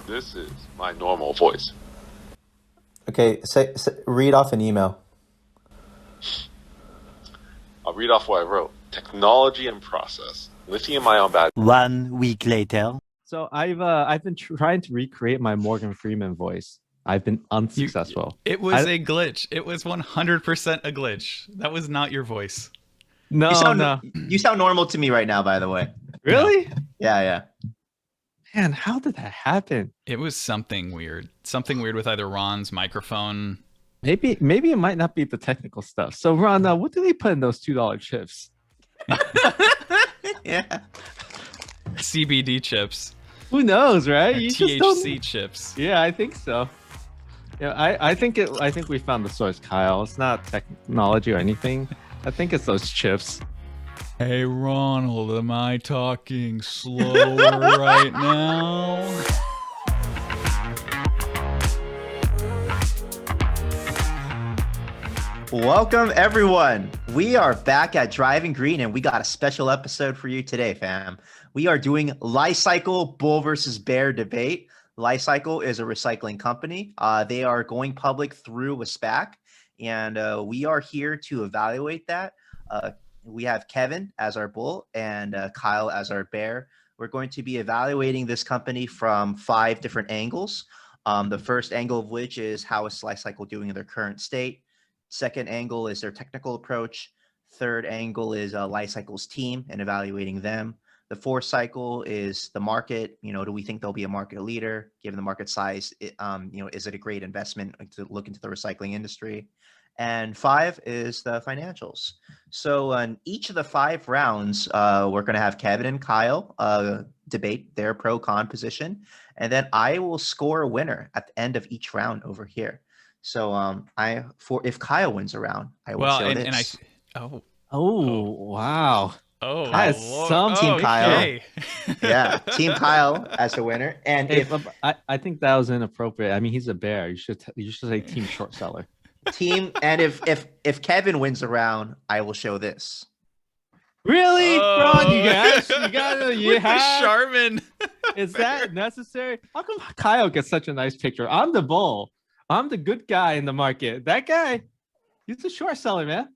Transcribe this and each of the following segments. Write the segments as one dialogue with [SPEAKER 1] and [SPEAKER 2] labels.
[SPEAKER 1] This is my normal voice.
[SPEAKER 2] Okay, read off an email.
[SPEAKER 1] I'll read off what I wrote. Technology and process. Lithium-ion battery.
[SPEAKER 3] 1 week later.
[SPEAKER 4] So I've been trying to recreate my Morgan Freeman voice. I've been unsuccessful.
[SPEAKER 5] It was a glitch. It was 100% a glitch. That was not your voice.
[SPEAKER 4] No,
[SPEAKER 6] You sound normal to me right now, by the way.
[SPEAKER 4] Really?
[SPEAKER 6] Yeah.
[SPEAKER 4] Man, how did that happen?
[SPEAKER 5] It was something weird. Something weird with either Ron's microphone.
[SPEAKER 4] Maybe it might not be the technical stuff. So Ron, what do they put in those $2 chips?
[SPEAKER 6] Yeah.
[SPEAKER 5] CBD chips.
[SPEAKER 4] Who knows, right?
[SPEAKER 5] Or
[SPEAKER 4] You
[SPEAKER 5] THC chips.
[SPEAKER 4] Yeah, I think so. Yeah, I think we found the source, Kyle. It's not technology or anything. I think it's those chips.
[SPEAKER 5] Hey Ronald, am I talking slower right now?
[SPEAKER 6] Welcome, everyone. We are back at Driving Green, and we got a special episode for you today, fam. We are doing Li-Cycle bull versus bear debate. Li-Cycle is a recycling company. They are going public through a SPAC, and we are here to evaluate that. We have Kevin as our bull and Kyle as our bear. We're going to be evaluating this company from 5 different angles. The first angle of which is how is Li-Cycle doing in their current state. Second angle is their technical approach. Third angle is Li-Cycle's team and evaluating them. The fourth cycle is the market. Do we think they'll be a market leader given the market size? Is it a great investment to look into the recycling industry? And 5 is the financials. So on each of the 5 rounds, we're going to have Kevin and Kyle debate their pro-con position. And then I will score a winner at the end of each round over here. So if Kyle wins a round, I will show this.
[SPEAKER 4] Wow.
[SPEAKER 5] Oh,
[SPEAKER 4] that's some
[SPEAKER 6] Team Kyle.
[SPEAKER 5] Okay.
[SPEAKER 6] Yeah, Team Kyle as the winner. And
[SPEAKER 4] I think that was inappropriate. I mean, he's a bear. You should say team short seller.
[SPEAKER 6] if Kevin wins a round, I will show this.
[SPEAKER 4] Really, Ron? You got
[SPEAKER 5] With the Charmin.
[SPEAKER 4] Is that necessary? How come Kyle gets such a nice picture? I'm the bull. I'm the good guy in the market. That guy, he's a short seller, man.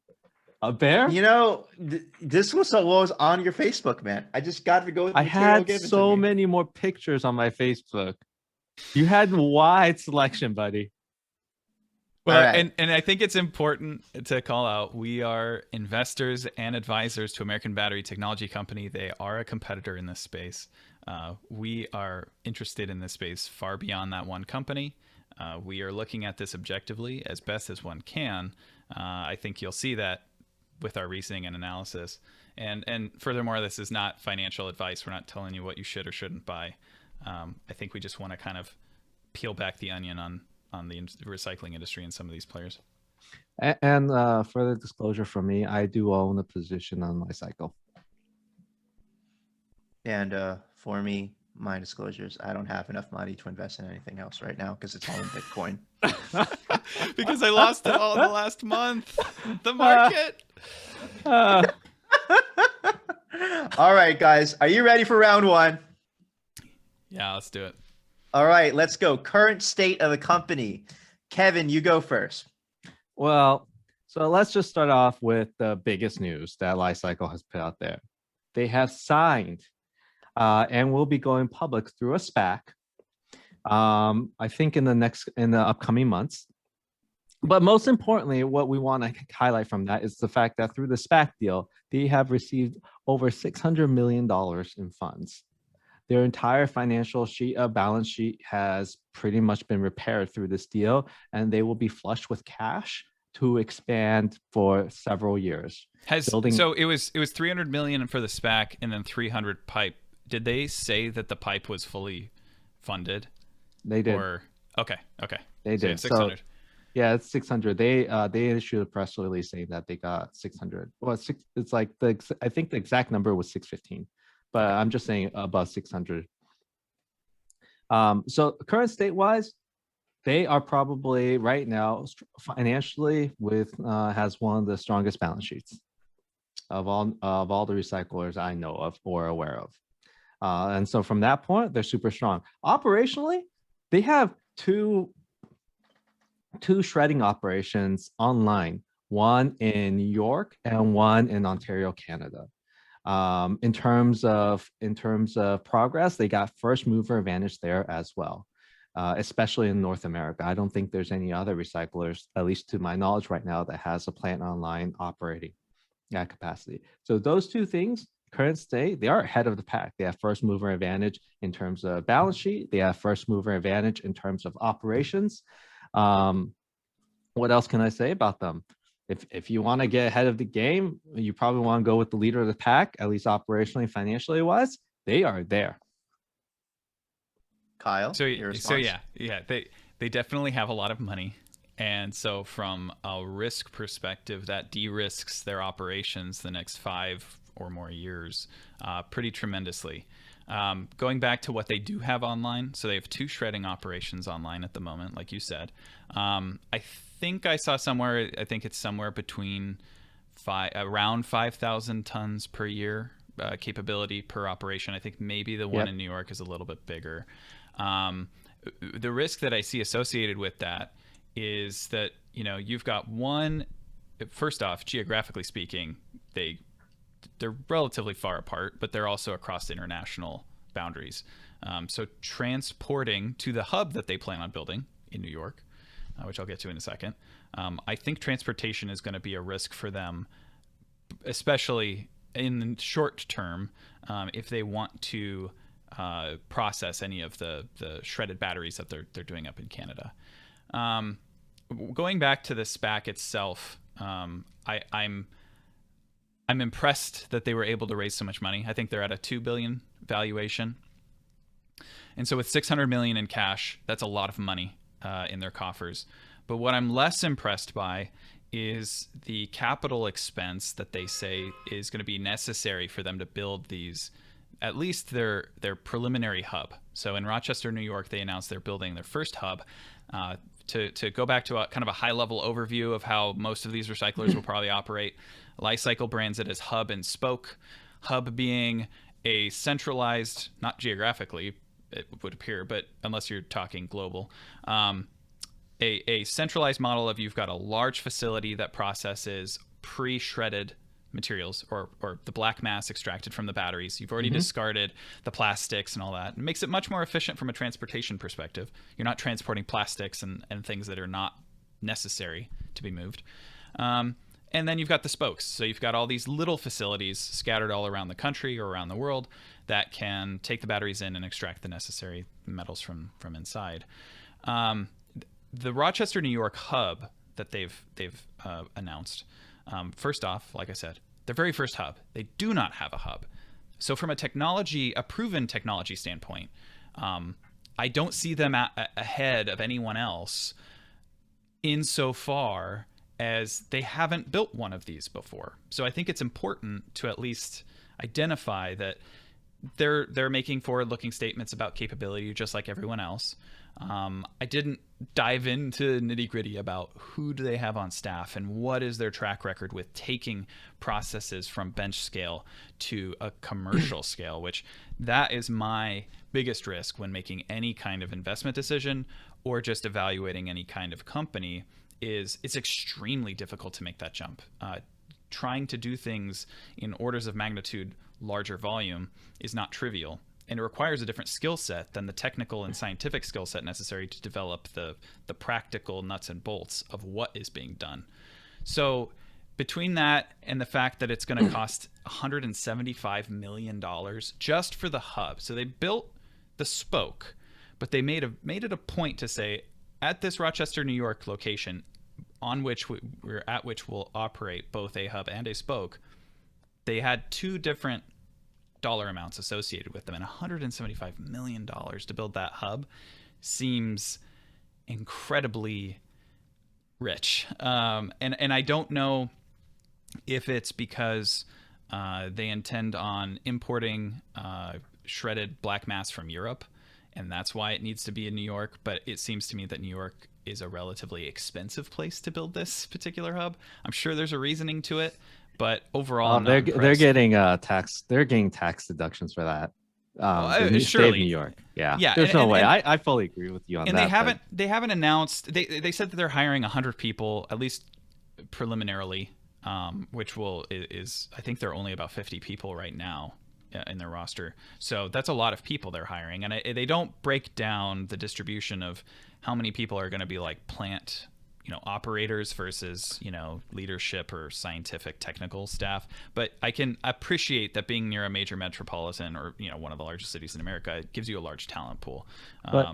[SPEAKER 4] A bear?
[SPEAKER 6] This was what was on your Facebook, man. I just got to go with the
[SPEAKER 4] I had so many more pictures on my Facebook. You had wide selection, buddy.
[SPEAKER 5] Well,
[SPEAKER 6] right.
[SPEAKER 5] and I think it's important to call out, we are investors and advisors to American Battery Technology Company. They are a competitor in this space. We are interested in this space far beyond that one company. We are looking at this objectively as best as one can. I think you'll see that with our reasoning and analysis. And furthermore, this is not financial advice. We're not telling you what you should or shouldn't buy. I think we just want to kind of peel back the onion on the recycling industry and some of these players.
[SPEAKER 4] And further disclosure from me, I do own a position on Li-Cycle.
[SPEAKER 6] And for me, my disclosures, I don't have enough money to invest in anything else right now because it's all in Bitcoin.
[SPEAKER 5] Because I lost it all in the last month. The market.
[SPEAKER 6] All right, guys. Are you ready for round 1?
[SPEAKER 5] Yeah, let's do it.
[SPEAKER 6] All right, let's go. Current state of the company. Kevin, you go first.
[SPEAKER 4] Well, so let's just start off with the biggest news that Li-Cycle has put out there. They have signed and will be going public through a SPAC. I think in the upcoming months. But most importantly, what we want to highlight from that is the fact that through the SPAC deal, they have received over $600 million in funds. Their entire financial balance sheet has pretty much been repaired through this deal, and they will be flush with cash to expand for several years.
[SPEAKER 5] So it was 300 million for the SPAC and then 300 pipe. Did they say that the pipe was fully funded?
[SPEAKER 4] They did.
[SPEAKER 5] Okay.
[SPEAKER 4] They
[SPEAKER 5] so
[SPEAKER 4] did.
[SPEAKER 5] 600.
[SPEAKER 4] So, yeah, it's 600. They issued a press release saying that they got 600. Well, it's like I think the exact number was 615, but I'm just saying above 600. So current state wise, they are probably right now financially has one of the strongest balance sheets of all the recyclers I know of or aware of. And so from that point, they're super strong. Operationally, They have two shredding operations online, one in New York and one in Ontario, Canada. In terms of progress, they got first mover advantage there as well, especially in North America. I don't think there's any other recyclers, at least to my knowledge right now, that has a plant online operating at capacity. So those two things, current state, they are ahead of the pack. They have first mover advantage in terms of balance sheet. They have first mover advantage in terms of operations. What else can I say about them? If you want to get ahead of the game, you probably want to go with the leader of the pack, at least operationally, financially wise. They are there.
[SPEAKER 6] Kyle,
[SPEAKER 5] So
[SPEAKER 6] your response?
[SPEAKER 5] yeah, they definitely have a lot of money, and so from a risk perspective, that de-risks their operations the next 5 or more years pretty tremendously. Going back to what they do have online, so they have 2 shredding operations online at the moment, like you said. I think I saw somewhere, I think it's somewhere between around 5,000 tons per year capability per operation. I think maybe the one in New York is a little bit bigger. The risk that I see associated with that is that, you know, you've got one, first off, geographically speaking, they're relatively far apart, but they're also across international boundaries. So transporting to the hub that they plan on building in New York, which I'll get to in a second, I think transportation is going to be a risk for them, especially in the short term, if they want to process any of the shredded batteries that they're doing up in Canada. Going back to the SPAC itself, I'm impressed that they were able to raise so much money. I think they're at a $2 billion valuation. And so with $600 million in cash, that's a lot of money in their coffers. But what I'm less impressed by is the capital expense that they say is going to be necessary for them to build these, at least their preliminary hub. So in Rochester, New York, they announced they're building their first hub. To go back to a kind of a high-level overview of how most of these recyclers will probably operate, Li-Cycle brands it as hub and spoke. Hub being a centralized, not geographically, it would appear, but unless you're talking global, a centralized model of you've got a large facility that processes pre-shredded materials or the black mass extracted from the batteries. You've already discarded the plastics and all that. It makes it much more efficient from a transportation perspective. You're not transporting plastics and things that are not necessary to be moved. And then you've got the spokes. So you've got all these little facilities scattered all around the country or around the world that can take the batteries in and extract the necessary metals from inside. The Rochester, New York hub that they've announced, first off, like I said, their very first hub, they do not have a hub. So from a proven technology standpoint, I don't see them ahead of anyone else insofar as they haven't built one of these before. So I think it's important to at least identify that they're making forward-looking statements about capability just like everyone else. I didn't dive into nitty-gritty about who do they have on staff and what is their track record with taking processes from bench scale to a commercial scale, which that is my biggest risk when making any kind of investment decision or just evaluating any kind of company. Is it's extremely difficult to make that jump. Trying to do things in orders of magnitude larger volume is not trivial, and it requires a different skill set than the technical and scientific skill set necessary to develop the practical nuts and bolts of what is being done. So between that and the fact that it's going to cost $175 million just for the hub, so they built the spoke, but they made it a point to say, at this Rochester, New York location, on which we'll operate both a hub and a spoke, they had 2 different dollar amounts associated with them, and $175 million to build that hub seems incredibly rich. And I don't know if it's because they intend on importing shredded black mass from Europe, and that's why it needs to be in New York. But it seems to me that New York is a relatively expensive place to build this particular hub. I'm sure there's a reasoning to it, but overall, I'm not
[SPEAKER 4] they're getting tax deductions for that. The state of
[SPEAKER 5] surely
[SPEAKER 4] New York. Yeah. There's no way. I fully agree with you on
[SPEAKER 5] and
[SPEAKER 4] that.
[SPEAKER 5] They haven't announced. They said that they're hiring 100 people, at least preliminarily, which is I think they're only about 50 people right now in their roster. So that's a lot of people they're hiring, and they don't break down the distribution of how many people are going to be like plant operators versus leadership or scientific technical staff. But I can appreciate that being near a major metropolitan or one of the largest cities in America, it gives you a large talent pool.
[SPEAKER 4] But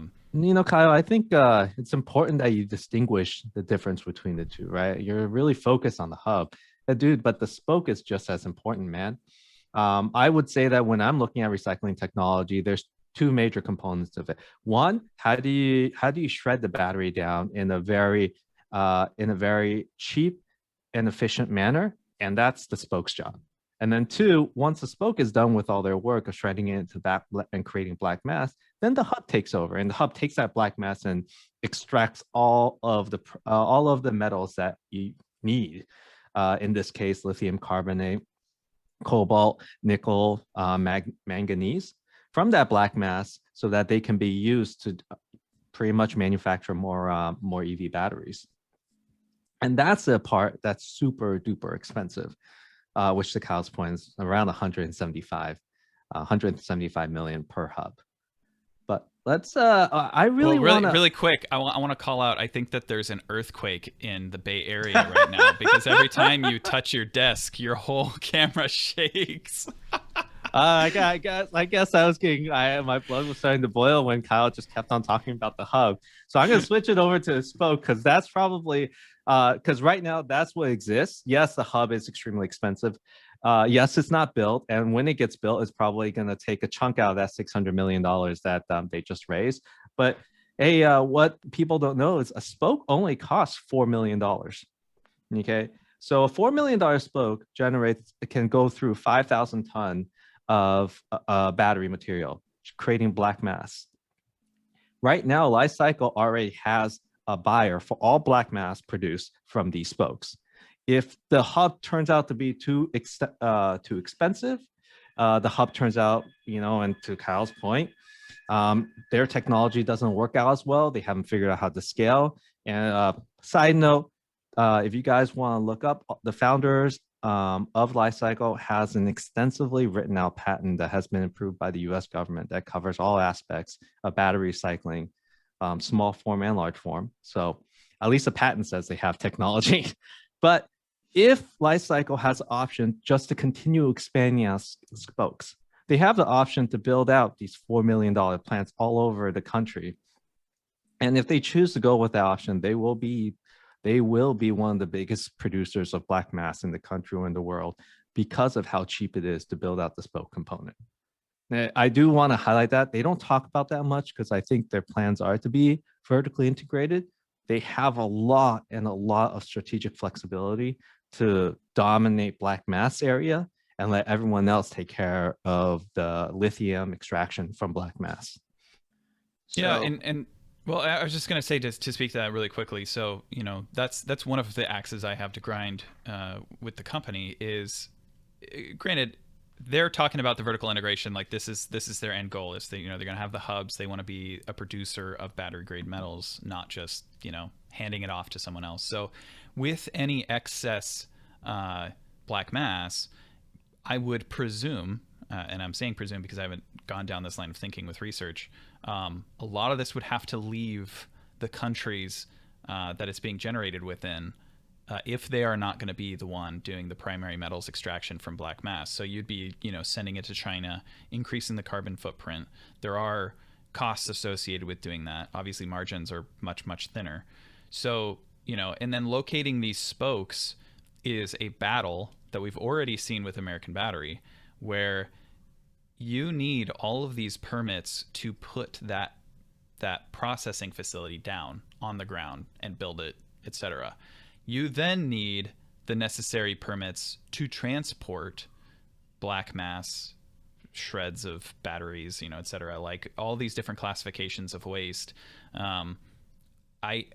[SPEAKER 4] Kyle, I think it's important that you distinguish the difference between the two, right? You're really focused on the hub, dude, but the spoke is just as important, man. I would say that when I'm looking at recycling technology, there's two major components of it. One, how do you shred the battery down in a very cheap and efficient manner? And that's the spoke's job. And then two, once the spoke is done with all their work of shredding it into that and creating black mass, then the hub takes over, and the hub takes that black mass and extracts all of the metals that you need. In this case, lithium carbonate, cobalt, nickel, manganese from that black mass, so that they can be used to pretty much manufacture more EV batteries. And that's the part that's super duper expensive, which to Kyle's point is around 175 million per hub. But let's I really want to
[SPEAKER 5] really quick, I want to call out, I think that there's an earthquake in the Bay Area right now, because every time you touch your desk, your whole camera shakes.
[SPEAKER 4] I guess I was getting my blood was starting to boil when Kyle just kept on talking about the hub. So I'm gonna switch it over to the spoke, because that's probably because right now that's what exists. Yes, the hub is extremely expensive. Yes, it's not built, and when it gets built, it's probably going to take a chunk out of that $600 million that they just raised. But hey, what people don't know is a spoke only costs $4 million. Okay, so a $4 million spoke can go through 5,000 ton of battery material, creating black mass. Right now, Li-Cycle already has a buyer for all black mass produced from these spokes. If the hub turns out to be too expensive, the hub turns out, and to Kyle's point, their technology doesn't work out as well. They haven't figured out how to scale. And side note, if you guys want to look up, the founders of Li-Cycle has an extensively written out patent that has been approved by the US government that covers all aspects of battery recycling, small form and large form. So at least the patent says they have technology. But if Li-Cycle has the option just to continue expanding out spokes, they have the option to build out these $4 million plants all over the country. And if they choose to go with that option, they will be one of the biggest producers of black mass in the country or in the world, because of how cheap it is to build out the spoke component. Now, I do want to highlight that they don't talk about that much, because I think their plans are to be vertically integrated. They have a lot of strategic flexibility to dominate black mass area and let everyone else take care of the lithium extraction from black mass.
[SPEAKER 5] Yeah, and well, I was just going to say, to speak to that really quickly. So, that's one of the axes I have to grind with the company is, granted, they're talking about the vertical integration. Like this is their end goal, is that, they're going to have the hubs. They want to be a producer of battery grade metals, not just, handing it off to someone else. So with any excess black mass, I would presume, and I'm saying presume because I haven't gone down this line of thinking with research, a lot of this would have to leave the countries that it's being generated within, if they are not going to be the one doing the primary metals extraction from black mass. So you'd be, sending it to China, increasing the carbon footprint. There are costs associated with doing that. Obviously, margins are much, much thinner. So, and then locating these spokes is a battle that we've already seen with American Battery, where you need all of these permits to put that processing facility down on the ground and build it, etc. You then need the necessary permits to transport black mass, shreds of batteries, etc. Like all these different classifications of waste. I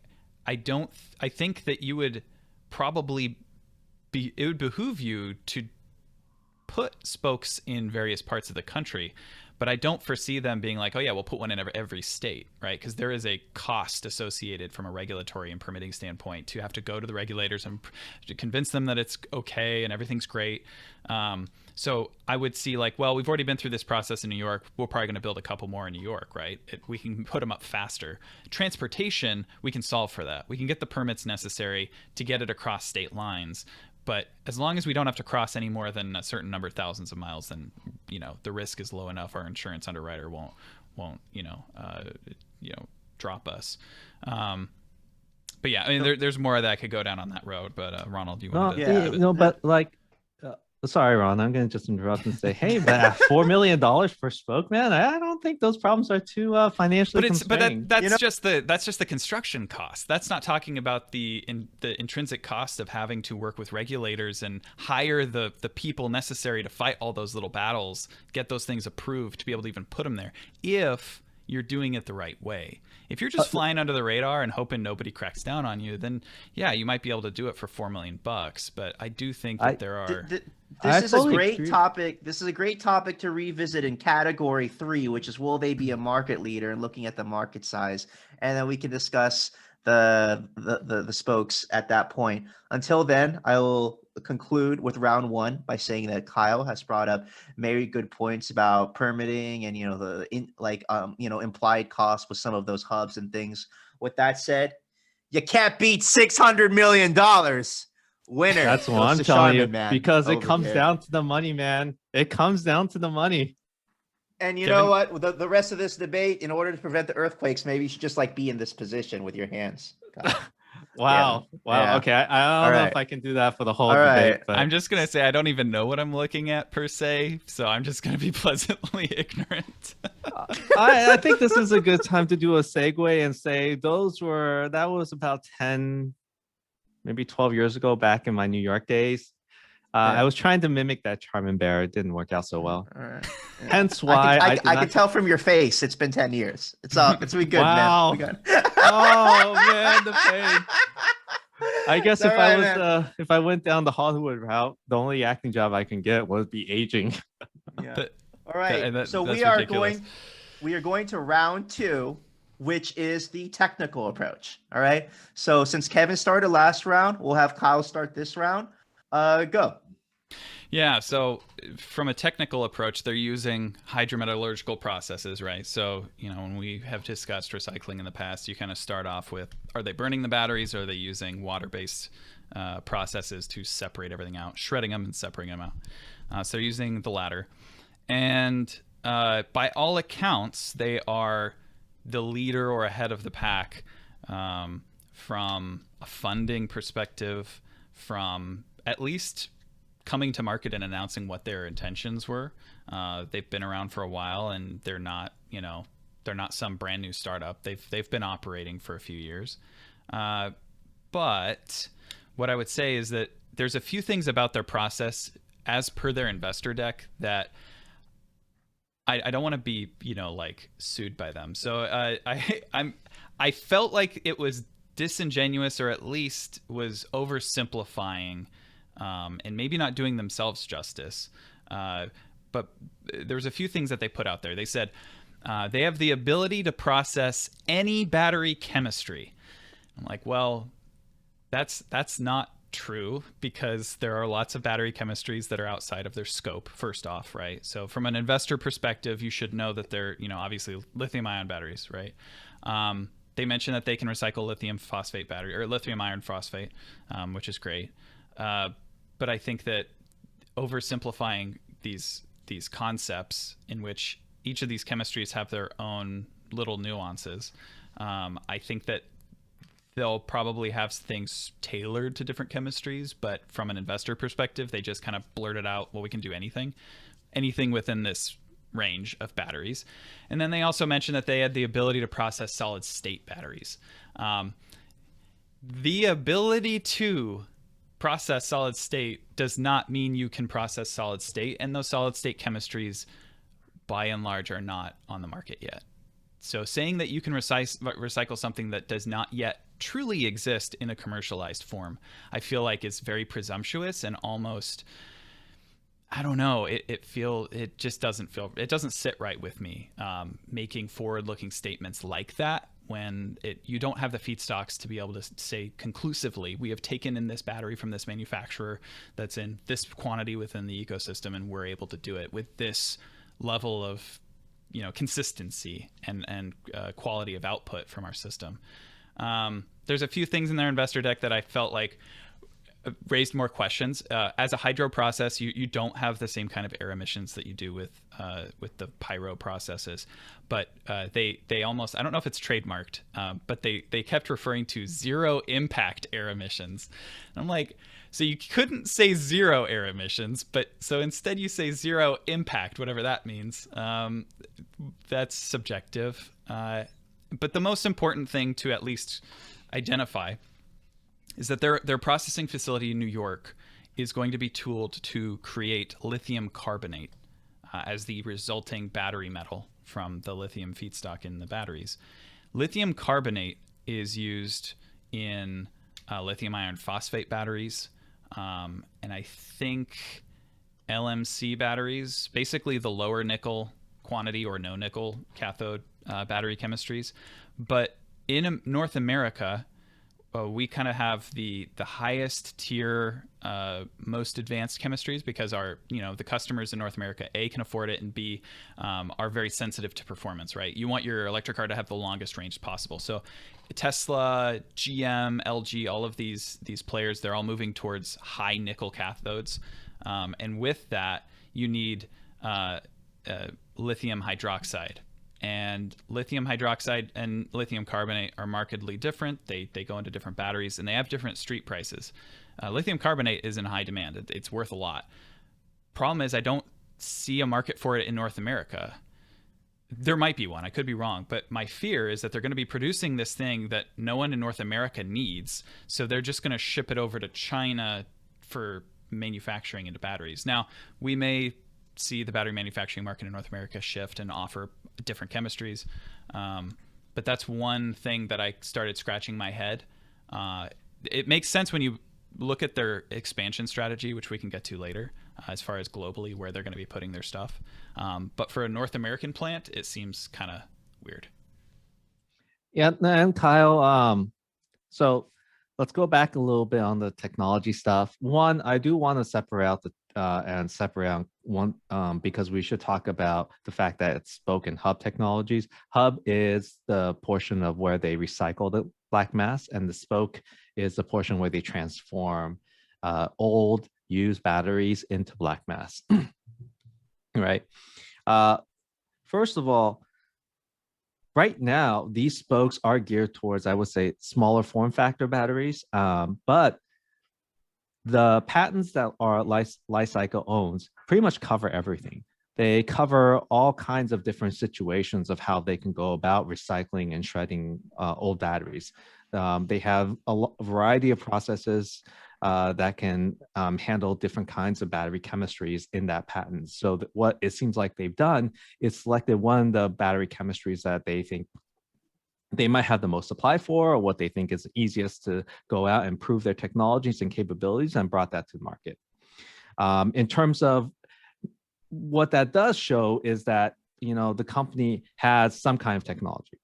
[SPEAKER 5] think that you would probably it would behoove you to put spokes in various parts of the country, But I don't foresee them being like, oh yeah, we'll put one in every state, right? Because there is a cost associated from a regulatory and permitting standpoint to have to go to the regulators and to convince them that it's okay and everything's great. So I would see like, well, we've already been through this process in New York. We're probably going to build a couple more in New York, right? We can put them up faster. Transportation, we can solve for that. We can get the permits necessary to get it across state lines. But as long as we don't have to cross any more than a certain number of thousands of miles, then, you know, the risk is low enough. Our insurance underwriter won't drop us. But yeah, I mean, there's more of that could go down on that road. But Ronald, you want to?
[SPEAKER 4] But like, sorry, Ron, I'm going to just interrupt and say, hey, but $4 million per spoke, man, I don't think those problems are too financially constraining.
[SPEAKER 5] But that's just the construction cost. That's not talking about the intrinsic cost of having to work with regulators and hire the people necessary to fight all those little battles, get those things approved to be able to even put them there. If you're doing it the right way. If you're just flying under the radar and hoping nobody cracks down on you, then yeah, you might be able to do it for $4 million. But I do think that there are.
[SPEAKER 6] This is a great topic. This is a great topic to revisit in category 3, which is will they be a market leader, and looking at the market size, and then we can discuss the spokes at that point. Until then, I will conclude with round 1 by saying that Kyle has brought up very good points about permitting and implied costs with some of those hubs and things. With that said, you can't beat $600 million. Winner.
[SPEAKER 4] That's what I'm telling you,
[SPEAKER 6] man,
[SPEAKER 4] because it comes down to the money, man. It comes down to the money.
[SPEAKER 6] And you know what? The rest of this debate, in order to prevent the earthquakes, maybe you should just like be in this position with your hands.
[SPEAKER 4] Wow.
[SPEAKER 6] Yeah.
[SPEAKER 4] Okay. I don't know if I can do that for the whole debate.
[SPEAKER 6] Right.
[SPEAKER 4] But
[SPEAKER 5] I'm just going to say I don't even know what I'm looking at per se, so I'm just going to be pleasantly ignorant.
[SPEAKER 4] I think this is a good time to do a segue and say that was about 10, maybe 12 years ago, back in my New York days. I was trying to mimic that Charmin Bear. It didn't work out so well.
[SPEAKER 6] All right. Yeah.
[SPEAKER 4] Hence why
[SPEAKER 6] I can tell from your face it's been 10 years. It's we good,
[SPEAKER 4] wow.
[SPEAKER 6] man.
[SPEAKER 4] Oh man, the pain. I guess if I went down the Hollywood route, the only acting job I can get would be aging.
[SPEAKER 6] Yeah. All right. So we are going to round 2, which is the technical approach. All right. So since Kevin started last round, we'll have Kyle start this round. Go.
[SPEAKER 5] Yeah, so from a technical approach, they're using hydrometallurgical processes, right? So, when we have discussed recycling in the past, you kind of start off with, are they burning the batteries, or are they using water-based processes to separate everything out, shredding them and separating them out? So they're using the latter. And by all accounts, they are the leader or ahead of the pack from a funding perspective, from at least coming to market and announcing what their intentions were. They've been around for a while, and they're not some brand new startup. They've been operating for a few years. But what I would say is that there's a few things about their process, as per their investor deck, that I don't want to be sued by them. So I felt like it was disingenuous, or at least was oversimplifying, and maybe not doing themselves justice. But there's a few things that they put out there. They said they have the ability to process any battery chemistry. I'm like, well, that's not true, because there are lots of battery chemistries that are outside of their scope, first off, right? So from an investor perspective, you should know that they're, obviously lithium ion batteries, right? They mentioned that they can recycle lithium phosphate battery, or lithium iron phosphate, which is great. But I think that oversimplifying these concepts, in which each of these chemistries have their own little nuances, I think that they'll probably have things tailored to different chemistries, but from an investor perspective, they just kind of blurted out, well, we can do anything within this range of batteries. And then they also mentioned that they had the ability to process solid state batteries. The ability to process solid state does not mean you can process solid state, and those solid state chemistries by and large are not on the market yet. So saying that you can recycle something that does not yet truly exist in a commercialized form, I feel like is very presumptuous, and almost, I don't know. It just doesn't sit right with me. Making forward-looking statements like that when you don't have the feedstocks to be able to say conclusively, we have taken in this battery from this manufacturer that's in this quantity within the ecosystem, and we're able to do it with this level of, consistency and quality of output from our system. There's a few things in their investor deck that I felt like raised more questions. As a hydro process, you don't have the same kind of air emissions that you do with the pyro processes, but they almost, I don't know if it's trademarked, but they kept referring to zero impact air emissions. And I'm like, so you couldn't say zero air emissions, but so instead you say zero impact, whatever that means. That's subjective. But the most important thing to at least identify is that their processing facility in New York is going to be tooled to create lithium carbonate as the resulting battery metal from the lithium feedstock in the batteries. Lithium carbonate is used in lithium iron phosphate batteries, and I think LMC batteries, basically the lower nickel quantity or no nickel cathode battery chemistries. But in North America, we kind of have the highest tier, most advanced chemistries because the customers in North America, A, can afford it, and B, are very sensitive to performance, right? You want your electric car to have the longest range possible. So Tesla, GM, LG, all of these players, they're all moving towards high nickel cathodes. And with that, you need lithium hydroxide. And lithium hydroxide and lithium carbonate are markedly different. They go into different batteries, and they have different street prices. Lithium carbonate is in high demand. It's worth a lot. Problem is, I don't see a market for it in North America. There might be one. I could be wrong. But my fear is that they're going to be producing this thing that no one in North America needs. So they're just going to ship it over to China for manufacturing into batteries. Now, we may see the battery manufacturing market in North America shift and offer different chemistries. But that's one thing that I started scratching my head. It makes sense when you look at their expansion strategy, which we can get to later, as far as globally where they're going to be putting their stuff. But for a North American plant, it seems kind of weird.
[SPEAKER 4] Yeah, and Kyle, so let's go back a little bit on the technology stuff. One, I do want to separate out one because we should talk about the fact that it's Spoke and Hub technologies. Hub is the portion of where they recycle the black mass, and the Spoke is the portion where they transform old used batteries into black mass. Right. First of all, right now, these Spokes are geared towards, I would say, smaller form factor batteries, but the patents that our Li-Cycle owns pretty much cover everything. They cover all kinds of different situations of how they can go about recycling and shredding old batteries. They have a variety of processes that can handle different kinds of battery chemistries in that patent. So what it seems like they've done is selected one of the battery chemistries that they think they might have the most supply for, or what they think is easiest to go out and prove their technologies and capabilities, and brought that to the market. In terms of what that does show is that, the company has some kind of technology.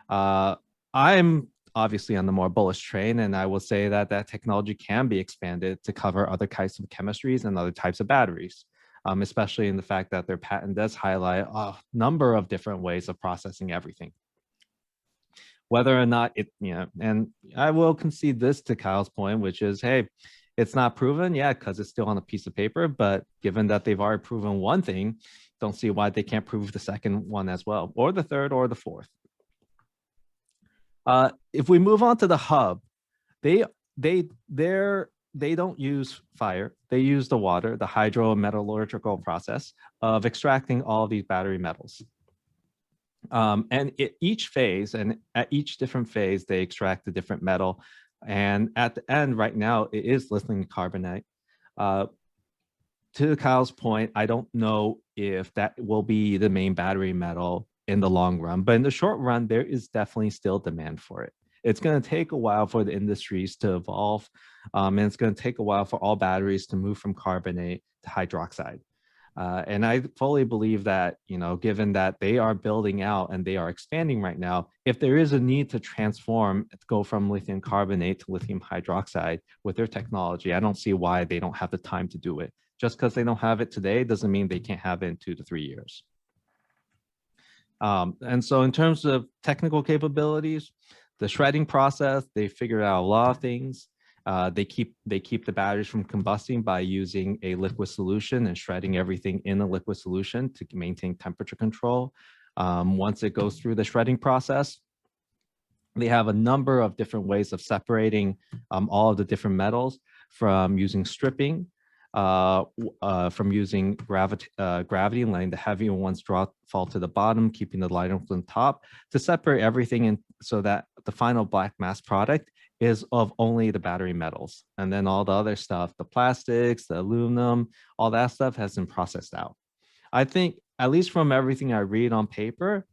[SPEAKER 4] I'm obviously on the more bullish train, and I will say that that technology can be expanded to cover other types of chemistries and other types of batteries, especially in the fact that their patent does highlight a number of different ways of processing everything. Whether or not it, and I will concede this to Kyle's point, which is, hey, it's not proven, because it's still on a piece of paper, but given that they've already proven one thing, don't see why they can't prove the second one as well, or the third, or the fourth. If we move on to the Hub, they don't use fire. They use the water, the hydrometallurgical process of extracting all of these battery metals. And each phase, and at each different phase, they extract a different metal. And at the end, right now, it is lithium carbonate. To Kyle's point, I don't know if that will be the main battery metal in the long run, but in the short run, there is definitely still demand for it. It's going to take a while for the industries to evolve, and it's going to take a while for all batteries to move from carbonate to hydroxide. And I fully believe that, given that they are building out and they are expanding right now, if there is a need to go from lithium carbonate to lithium hydroxide with their technology, I don't see why they don't have the time to do it. Just because they don't have it today doesn't mean they can't have it in 2 to 3 years. And so in terms of technical capabilities, the shredding process, they figured out a lot of things. They keep the batteries from combusting by using a liquid solution and shredding everything in a liquid solution to maintain temperature control. Once it goes through the shredding process, they have a number of different ways of separating all of the different metals, from using stripping, from using gravity and letting the heavier ones fall to the bottom, keeping the lighter ones on top, to separate everything in, so that the final black mass product is of only the battery metals. And then all the other stuff, the plastics, the aluminum, all that stuff has been processed out. I think, at least from everything I read on paper,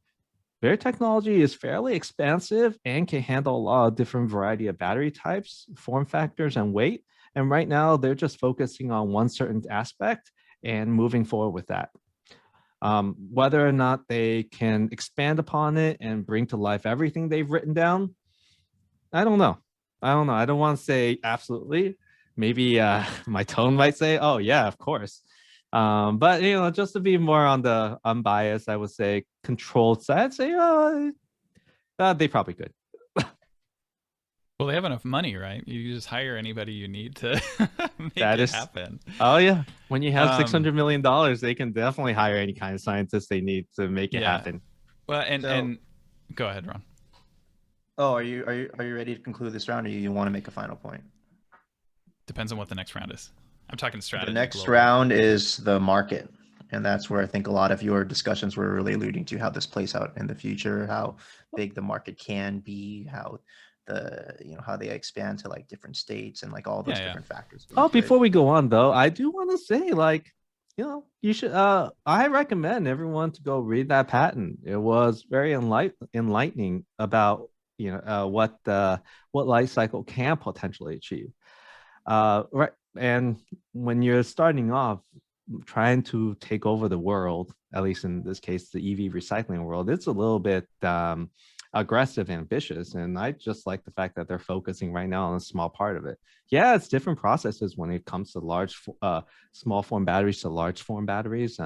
[SPEAKER 4] their technology is fairly expansive and can handle a lot of different variety of battery types, form factors, and weight. And right now, they're just focusing on one certain aspect and moving forward with that. Whether or not they can expand upon it and bring to life everything they've written down, I don't know. I don't want to say absolutely. Maybe my tone might say, oh, yeah, of course. But, just to be more on the unbiased, I would say controlled side, I'd say they probably could.
[SPEAKER 5] Well, they have enough money, right? You just hire anybody you need to make it happen.
[SPEAKER 4] Oh, yeah. When you have $600 million, they can definitely hire any kind of scientist they need to make it happen.
[SPEAKER 5] Well, and go ahead, Ron.
[SPEAKER 6] Oh, are you ready to conclude this round, or you want to make a final point?
[SPEAKER 5] Depends on what the next round is. I'm talking strategy.
[SPEAKER 6] The next round is the market. And that's where I think a lot of your discussions were really alluding to how this plays out in the future, how big the market can be, how how they expand to like different states and like all those different factors.
[SPEAKER 4] Oh, before we go on though, I do want to say, like, you should I recommend everyone to go read that patent. It was very enlightening about what life cycle can potentially achieve. Right. And when you're starting off trying to take over the world, at least in this case the EV recycling world, it's a little bit aggressive, ambitious, and I just like the fact that they're focusing right now on a small part of it. Yeah, it's different processes when it comes to small form batteries to large form batteries,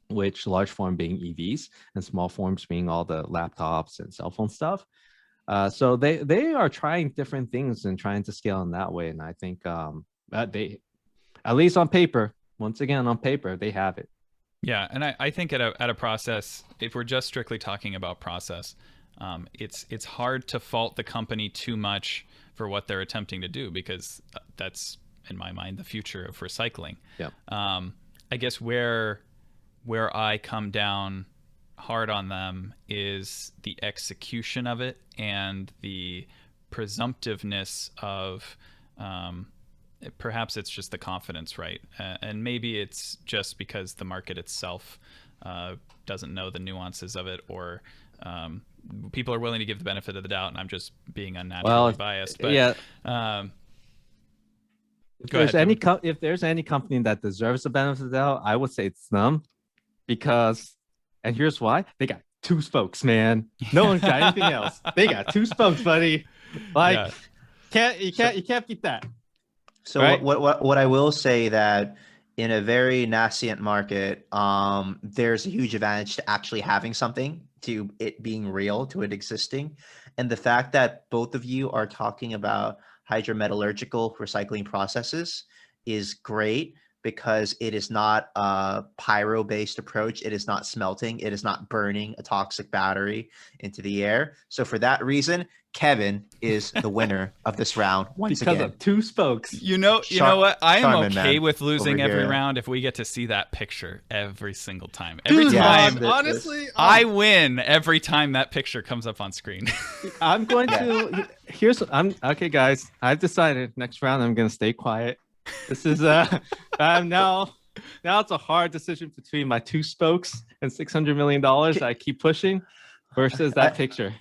[SPEAKER 4] which large form being EVs and small forms being all the laptops and cell phone stuff. So they are trying different things and trying to scale in that way, and I think they, at least on paper, once again on paper, they have it.
[SPEAKER 5] Yeah, and I think at a process, if we're just strictly talking about process, it's hard to fault the company too much for what they're attempting to do, because that's, in my mind, the future of recycling.
[SPEAKER 4] Yeah.
[SPEAKER 5] I guess where I come down hard on them is the execution of it and the presumptiveness of perhaps it's just the confidence, right? And maybe it's just because the market itself doesn't know the nuances of it, or people are willing to give the benefit of the doubt, and I'm just being unnaturally biased. But
[SPEAKER 4] yeah,
[SPEAKER 5] if
[SPEAKER 4] there's any company that deserves the benefit of the doubt, I would say it's them, because, and here's why: they got 2 spokes, man. No one's got anything else. They got 2 spokes, buddy. Like, you can't beat that.
[SPEAKER 6] So right? what I will say, that in a very nascent market, there's a huge advantage to actually having something, to it being real, to it existing. And the fact that both of you are talking about hydrometallurgical recycling processes is great, because it is not a pyro-based approach. It is not smelting. It is not burning a toxic battery into the air. So for that reason, Kevin is the winner of this round once
[SPEAKER 4] because
[SPEAKER 6] again.
[SPEAKER 4] Of 2 spokes.
[SPEAKER 5] You know what? I am okay with losing every
[SPEAKER 6] here.
[SPEAKER 5] Round if we get to see that picture every single time.
[SPEAKER 4] Honestly,
[SPEAKER 5] I win every time that picture comes up on screen.
[SPEAKER 4] I'm going to. Okay, guys. I've decided next round I'm going to stay quiet. This is now it's a hard decision between my 2 spokes and $600 million I keep pushing versus that picture.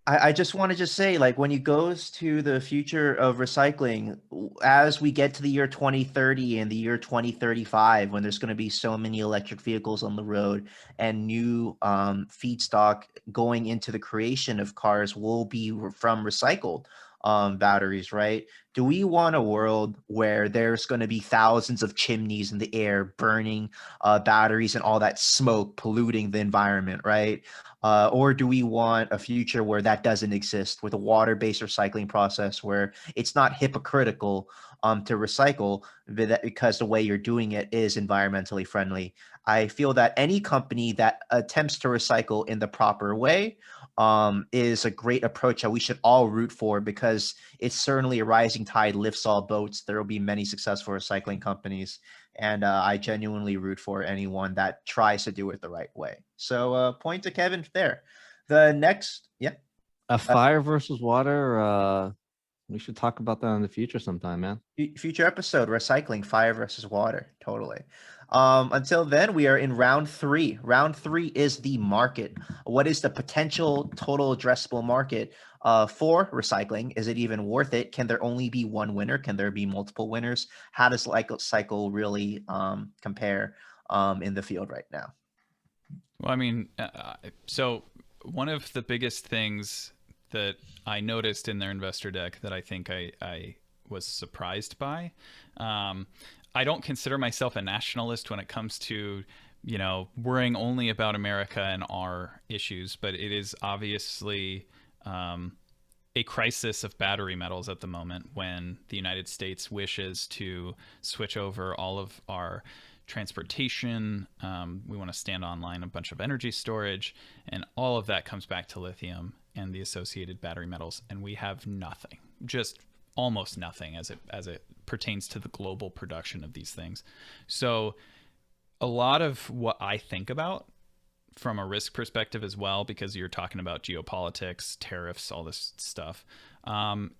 [SPEAKER 6] I just want to just say, like, when it goes to the future of recycling, as we get to the year 2030 and the year 2035, when there's going to be so many electric vehicles on the road and new feedstock going into the creation of cars will be from recycled batteries, right? Do we want a world where there's going to be thousands of chimneys in the air burning batteries and all that smoke polluting the environment, right? Or do we want a future where that doesn't exist with a water-based recycling process where it's not hypocritical to recycle because the way you're doing it is environmentally friendly? I feel that any company that attempts to recycle in the proper way is a great approach that we should all root for, because it's certainly a rising tide lifts all boats. There will be many successful recycling companies, and I genuinely root for anyone that tries to do it the right way. So point to Kevin there. The next, yeah,
[SPEAKER 4] A fire versus water. We should talk about that in the future sometime, man.
[SPEAKER 6] future episode, recycling, fire versus water. Totally. Until then, we are in round 3. Round 3 is the market. What is the potential total addressable market for recycling? Is it even worth it? Can there only be one winner? Can there be multiple winners? How does cycle really compare in the field right now?
[SPEAKER 5] Well, I mean, so one of the biggest things that I noticed in their investor deck that I think I was surprised by. I don't consider myself a nationalist when it comes to, worrying only about America and our issues, but it is obviously a crisis of battery metals at the moment when the United States wishes to switch over all of our transportation. We want to stand online a bunch of energy storage, and all of that comes back to lithium and the associated battery metals, and we have nothing, just almost nothing as it pertains to the global production of these things. So a lot of what I think about from a risk perspective as well, because you're talking about geopolitics, tariffs, all this stuff,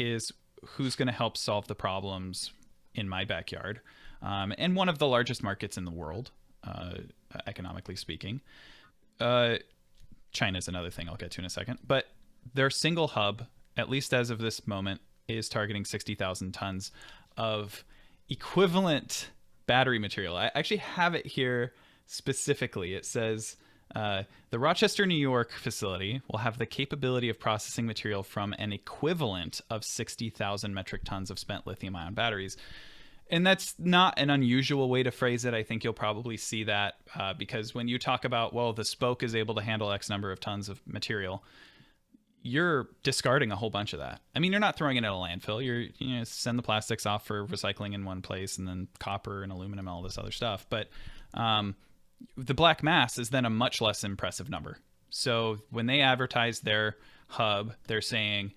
[SPEAKER 5] is who's going to help solve the problems in my backyard, and one of the largest markets in the world, economically speaking. China is another thing I'll get to in a second, but their single hub, at least as of this moment, is targeting 60,000 tons of equivalent battery material. I actually have it here specifically. It says the Rochester, New York facility will have the capability of processing material from an equivalent of 60,000 metric tons of spent lithium-ion batteries. And that's not an unusual way to phrase it. I think you'll probably see that because when you talk about, well, the spoke is able to handle X number of tons of material, you're discarding a whole bunch of that. I mean, you're not throwing it in a landfill. You're send the plastics off for recycling in one place, and then copper and aluminum, all this other stuff. But the black mass is then a much less impressive number. So when they advertise their hub, they're saying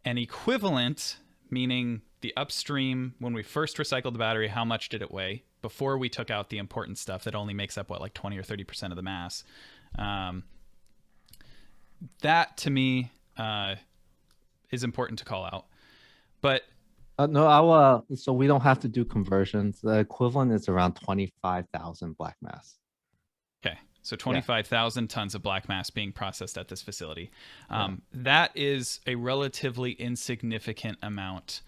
[SPEAKER 5] an equivalent, meaning the upstream, when we first recycled the battery, how much did it weigh before we took out the important stuff that only makes up, like 20 or 30% of the mass. That to me is important to call out. But
[SPEAKER 4] no, so we don't have to do conversions. The equivalent is around 25,000 black mass.
[SPEAKER 5] Okay, so 25,000 tons of black mass being processed at this facility. That is a relatively insignificant amount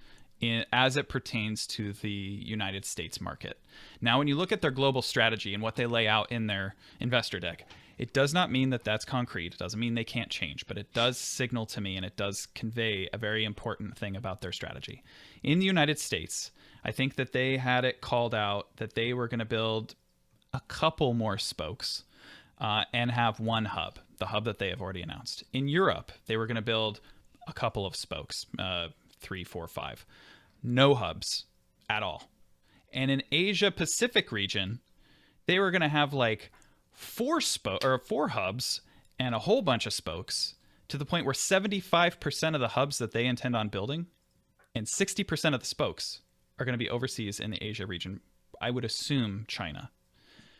[SPEAKER 5] as it pertains to the United States market. Now, when you look at their global strategy and what they lay out in their investor deck, it does not mean that that's concrete. It doesn't mean they can't change, but it does signal to me, and it does convey a very important thing about their strategy. In the United States, I think that they had it called out that they were going to build a couple more spokes and have one hub, the hub that they have already announced. In Europe, they were going to build a couple of spokes, 3, 4, 5. No hubs at all. And in Asia Pacific region, they were going to have like 4 hubs and a whole bunch of spokes, to the point where 75% of the hubs that they intend on building and 60% of the spokes are going to be overseas in the Asia region. I would assume China.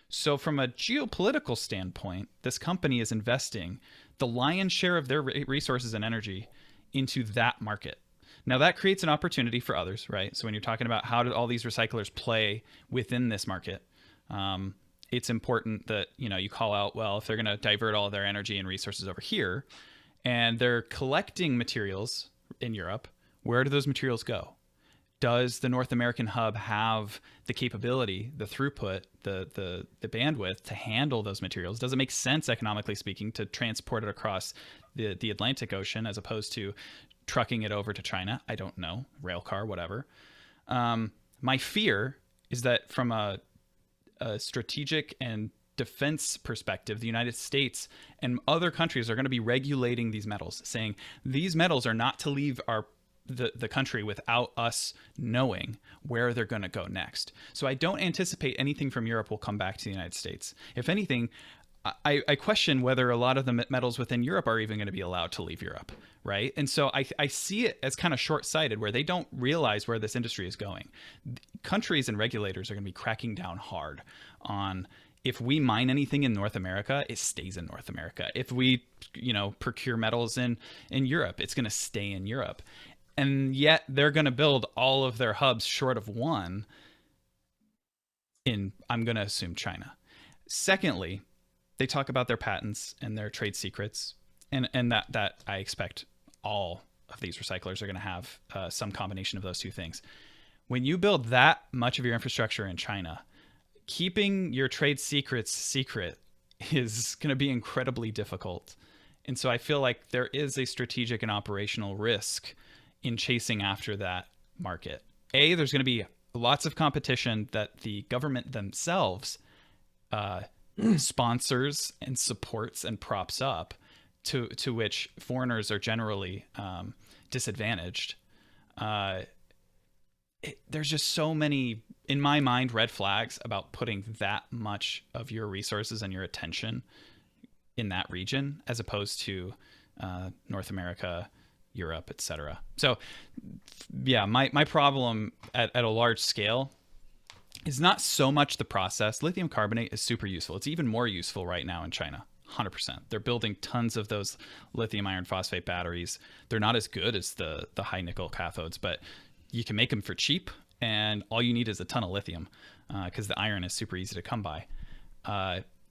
[SPEAKER 5] So from a geopolitical standpoint, this company is investing the lion's share of their resources and energy into that market. Now that creates an opportunity for others, right? So when you're talking about how do all these recyclers play within this market, it's important that, you call out, well, if they're going to divert all of their energy and resources over here, and they're collecting materials in Europe. Where do those materials go? Does the North American hub have the capability, the throughput, the bandwidth to handle those materials? Does it make sense, economically speaking, to transport it across the Atlantic Ocean as opposed to trucking it over to China? I don't know, rail car, whatever. My fear is that from a strategic and defense perspective, the United States and other countries are going to be regulating these metals, saying these metals are not to leave the country without us knowing where they're going to go next. So I don't anticipate anything from Europe will come back to the United States. If anything, I question whether a lot of the metals within Europe are even going to be allowed to leave Europe, right? And so I see it as kind of short-sighted, where they don't realize where this industry is going. Countries and regulators are going to be cracking down hard on, if we mine anything in North America, it stays in North America. If we, procure metals in Europe, it's going to stay in Europe. And yet they're going to build all of their hubs short of one in, I'm going to assume, China. Secondly, they talk about their patents and their trade secrets, and that I expect all of these recyclers are going to have some combination of those two things. When you build that much of your infrastructure in China, keeping your trade secrets secret is going to be incredibly difficult. And so I feel like there is a strategic and operational risk in chasing after that market. There's going to be lots of competition that the government themselves sponsors and supports and props up, to which foreigners are generally disadvantaged. There's just so many, in my mind, red flags about putting that much of your resources and your attention in that region, as opposed to North America, Europe, etc. So yeah, my problem at a large scale is not so much the process. Lithium carbonate is super useful. It's even more useful right now in China. 100%. They're building tons of those lithium iron phosphate batteries. They're not as good as the high nickel cathodes, but you can make them for cheap, and all you need is a ton of lithium, because the iron is super easy to come by.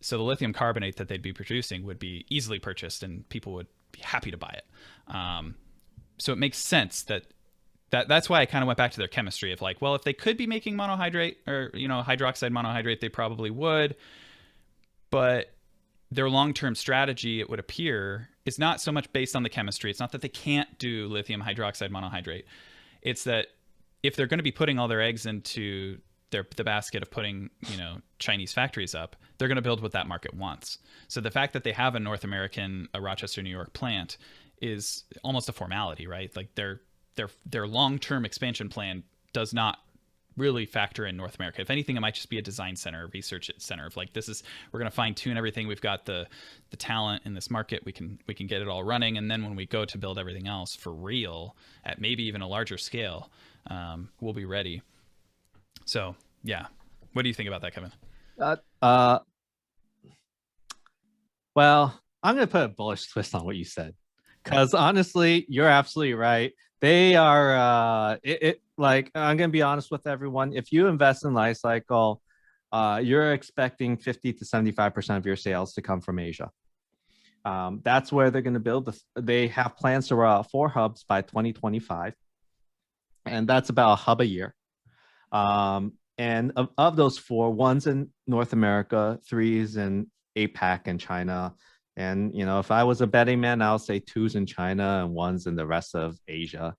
[SPEAKER 5] So the lithium carbonate that they'd be producing would be easily purchased, and people would be happy to buy it. So it makes sense that's why I kind of went back to their chemistry of like, well, if they could be making monohydrate or, hydroxide monohydrate, they probably would. But their long-term strategy, it would appear, is not so much based on the chemistry. It's not that they can't do lithium hydroxide monohydrate. It's that if they're going to be putting all their eggs into the basket of putting, Chinese factories up, they're going to build what that market wants. So the fact that they have a North American, a Rochester, New York plant is almost a formality, right? Like their long-term expansion plan does not really factor in North America. If anything, it might just be a design center, a research center of like, we're going to fine tune everything. We've got the talent in this market. We can get it all running. And then when we go to build everything else for real at maybe even a larger scale, we'll be ready. So yeah. What do you think about that, Kevin?
[SPEAKER 4] Well, I'm going to put a bullish twist on what you said, because honestly, you're absolutely right. They are, like, I'm going to be honest with everyone. If you invest in Li-Cycle, you're expecting 50 to 75% of your sales to come from Asia. That's where they're going to build. They have plans to roll out 4 hubs by 2025. And that's about a hub a year. And of those 4, one's in North America, 3 is in APAC and China. And, if I was a betting man, I'll say 2's in China and 1's in the rest of Asia.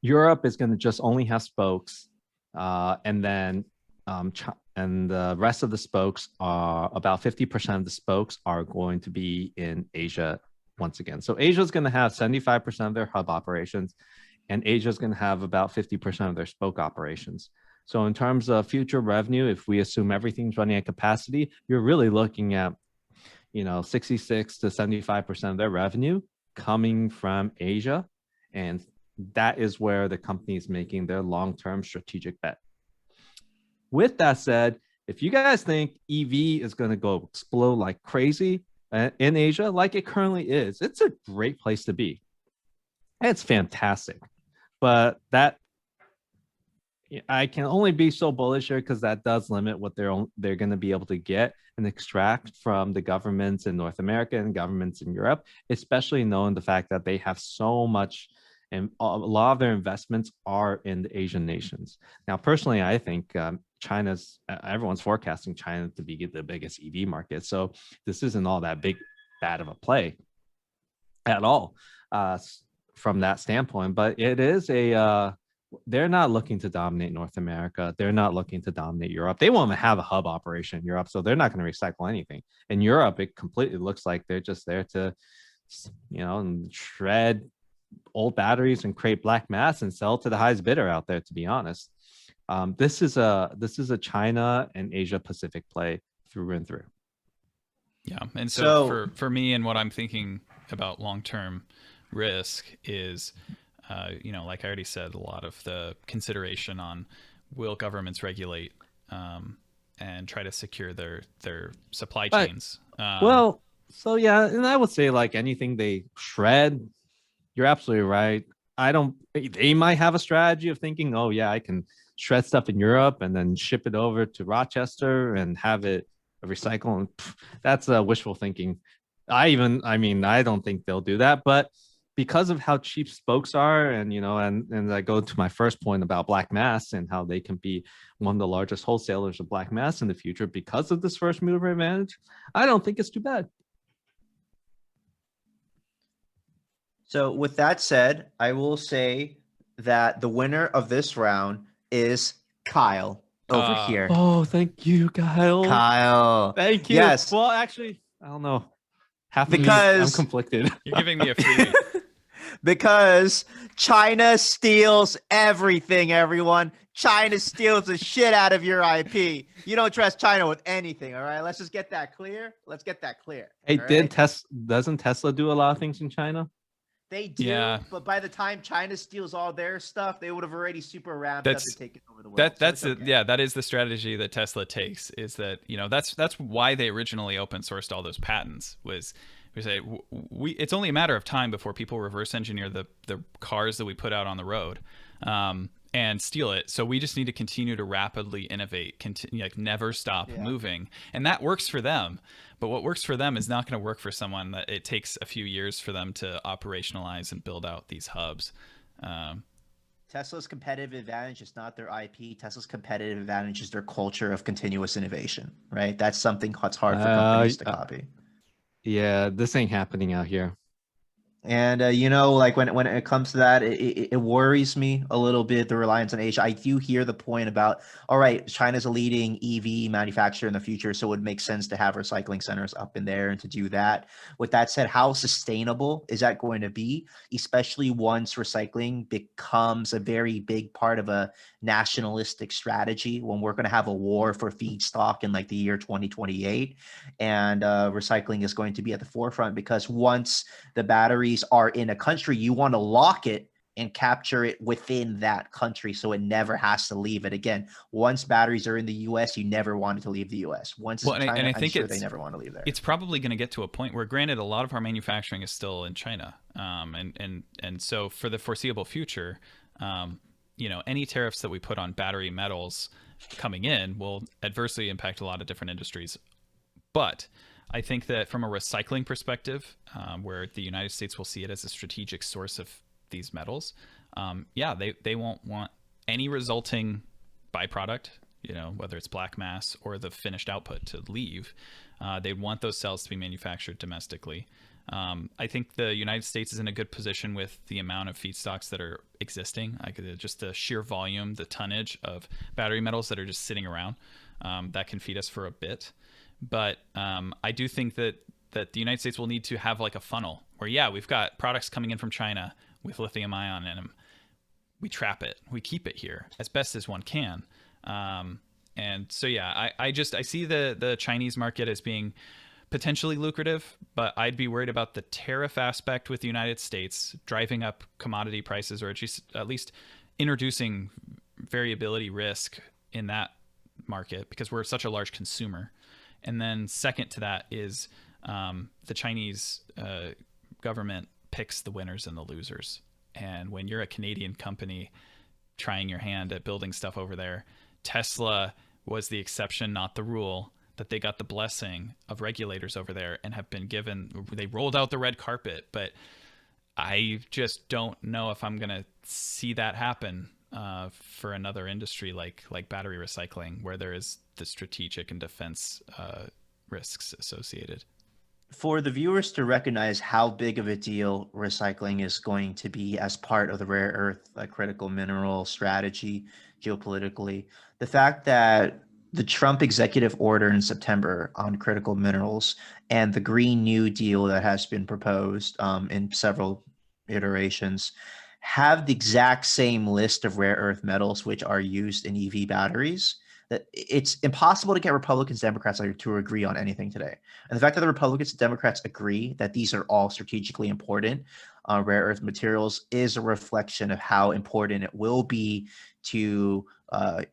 [SPEAKER 4] Europe is going to just only have spokes. And then and the rest of the spokes are about 50% of the spokes are going to be in Asia once again. So Asia is going to have 75% of their hub operations, and Asia is going to have about 50% of their spoke operations. So in terms of future revenue, if we assume everything's running at capacity, you're really looking at, 66 to 75% of their revenue coming from Asia. And that is where the company is making their long-term strategic bet. With that said, if you guys think EV is going to go explode like crazy in Asia, like it currently is, it's a great place to be. It's fantastic. But that I can only be so bullish here because that does limit what they're going to be able to get and extract from the governments in North America and governments in Europe, especially knowing the fact that they have so much and a lot of their investments are in the Asian nations. Now, personally, I think everyone's forecasting China to be the biggest EV market. So this isn't all that bad of a play at all from that standpoint. But it is they're not looking to dominate North America. They're not looking to dominate Europe. They won't have a hub operation in Europe, so they're not going to recycle anything. In Europe, it completely looks like they're just there to, shred old batteries and create black mass and sell to the highest bidder out there. To be honest, this is a China and Asia Pacific play through and through.
[SPEAKER 5] Yeah, and so for me and what I'm thinking about long-term risk is, like I already said, a lot of the consideration on will governments regulate and try to secure their supply chains.
[SPEAKER 4] And I would say like anything they shred, you're absolutely right. They might have a strategy of thinking, oh yeah, I can shred stuff in Europe and then ship it over to Rochester and have it recycle. And that's wishful thinking. I don't think they'll do that, but because of how cheap spokes are, and and I go to my first point about black mass and how they can be one of the largest wholesalers of black mass in the future because of this first mover advantage, I don't think it's too bad.
[SPEAKER 6] So with that said, I will say that the winner of this round is Kyle over here.
[SPEAKER 4] Oh, thank you, Kyle.
[SPEAKER 6] Kyle.
[SPEAKER 4] Thank you.
[SPEAKER 6] Yes.
[SPEAKER 4] Well, actually, I don't know.
[SPEAKER 6] Because
[SPEAKER 4] I'm conflicted.
[SPEAKER 5] You're giving me a free.
[SPEAKER 6] Because China steals everything, everyone. China steals the shit out of your IP. You don't trust China with anything, all right? Let's just get that clear.
[SPEAKER 4] Hey,
[SPEAKER 6] right?
[SPEAKER 4] doesn't Tesla do a lot of things in China?
[SPEAKER 6] They do,
[SPEAKER 5] Yeah.
[SPEAKER 6] but by the time China steals all their stuff, they would have already super ramped up to take it over the world.
[SPEAKER 5] That is the strategy that Tesla takes. Is that that's why they originally open sourced all those patents. Was we say it's only a matter of time before people reverse engineer the cars that we put out on the road and steal it. So we just need to continue to rapidly innovate, never stop moving, and that works for them. But what works for them is not going to work for someone that it takes a few years for them to operationalize and build out these hubs.
[SPEAKER 6] Tesla's competitive advantage is not their IP. Tesla's competitive advantage is their culture of continuous innovation, right? That's something that's hard for companies to copy.
[SPEAKER 4] Yeah, this ain't happening out here.
[SPEAKER 6] And like when it comes to that, it worries me a little bit, the reliance on Asia. I do hear the point about, all right, China's a leading EV manufacturer in the future, so it would make sense to have recycling centers up in there and to do that. With that said, how sustainable is that going to be, especially once recycling becomes a very big part of a nationalistic strategy, when we're going to have a war for feedstock in like the year 2028, and recycling is going to be at the forefront, because once the batteries are in a country, you want to lock it and capture it within that country so it never has to leave it again. Once batteries are in the US, you never want it to leave the US. Once it's in China, I'm sure they never want to leave there.
[SPEAKER 5] It's probably going to get to a point where, granted, a lot of our manufacturing is still in China, and so for the foreseeable future, any tariffs that we put on battery metals coming in will adversely impact a lot of different industries. But I think that from a recycling perspective, where the United States will see it as a strategic source of these metals, they won't want any resulting byproduct, whether it's black mass or the finished output, to leave. They want those cells to be manufactured domestically. I think the United States is in a good position with the amount of feedstocks that are existing, just the sheer volume, the tonnage of battery metals that are just sitting around, that can feed us for a bit. But I do think that the United States will need to have like a funnel where, we've got products coming in from China with lithium ion in them. We trap it. We keep it here as best as one can. And so, I see the Chinese market as being potentially lucrative, but I'd be worried about the tariff aspect with the United States driving up commodity prices, or at least introducing variability risk in that market, because we're such a large consumer. And then second to that is the Chinese government picks the winners and the losers. And when you're a Canadian company, trying your hand at building stuff over there. Tesla was the exception, not the rule, that they got the blessing of regulators over there and have been given, they rolled out the red carpet. But I just don't know if I'm going to see that happen for another industry like battery recycling, where there is the strategic and defense risks associated.
[SPEAKER 6] For the viewers to recognize how big of a deal recycling is going to be as part of the rare earth critical mineral strategy geopolitically, the fact that the Trump executive order in September on critical minerals and the Green New Deal that has been proposed in several iterations have the exact same list of rare earth metals which are used in EV batteries, that it's impossible to get Republicans, Democrats to agree on anything today. And the fact that the Republicans and Democrats agree that these are all strategically important rare earth materials is a reflection of how important it will be to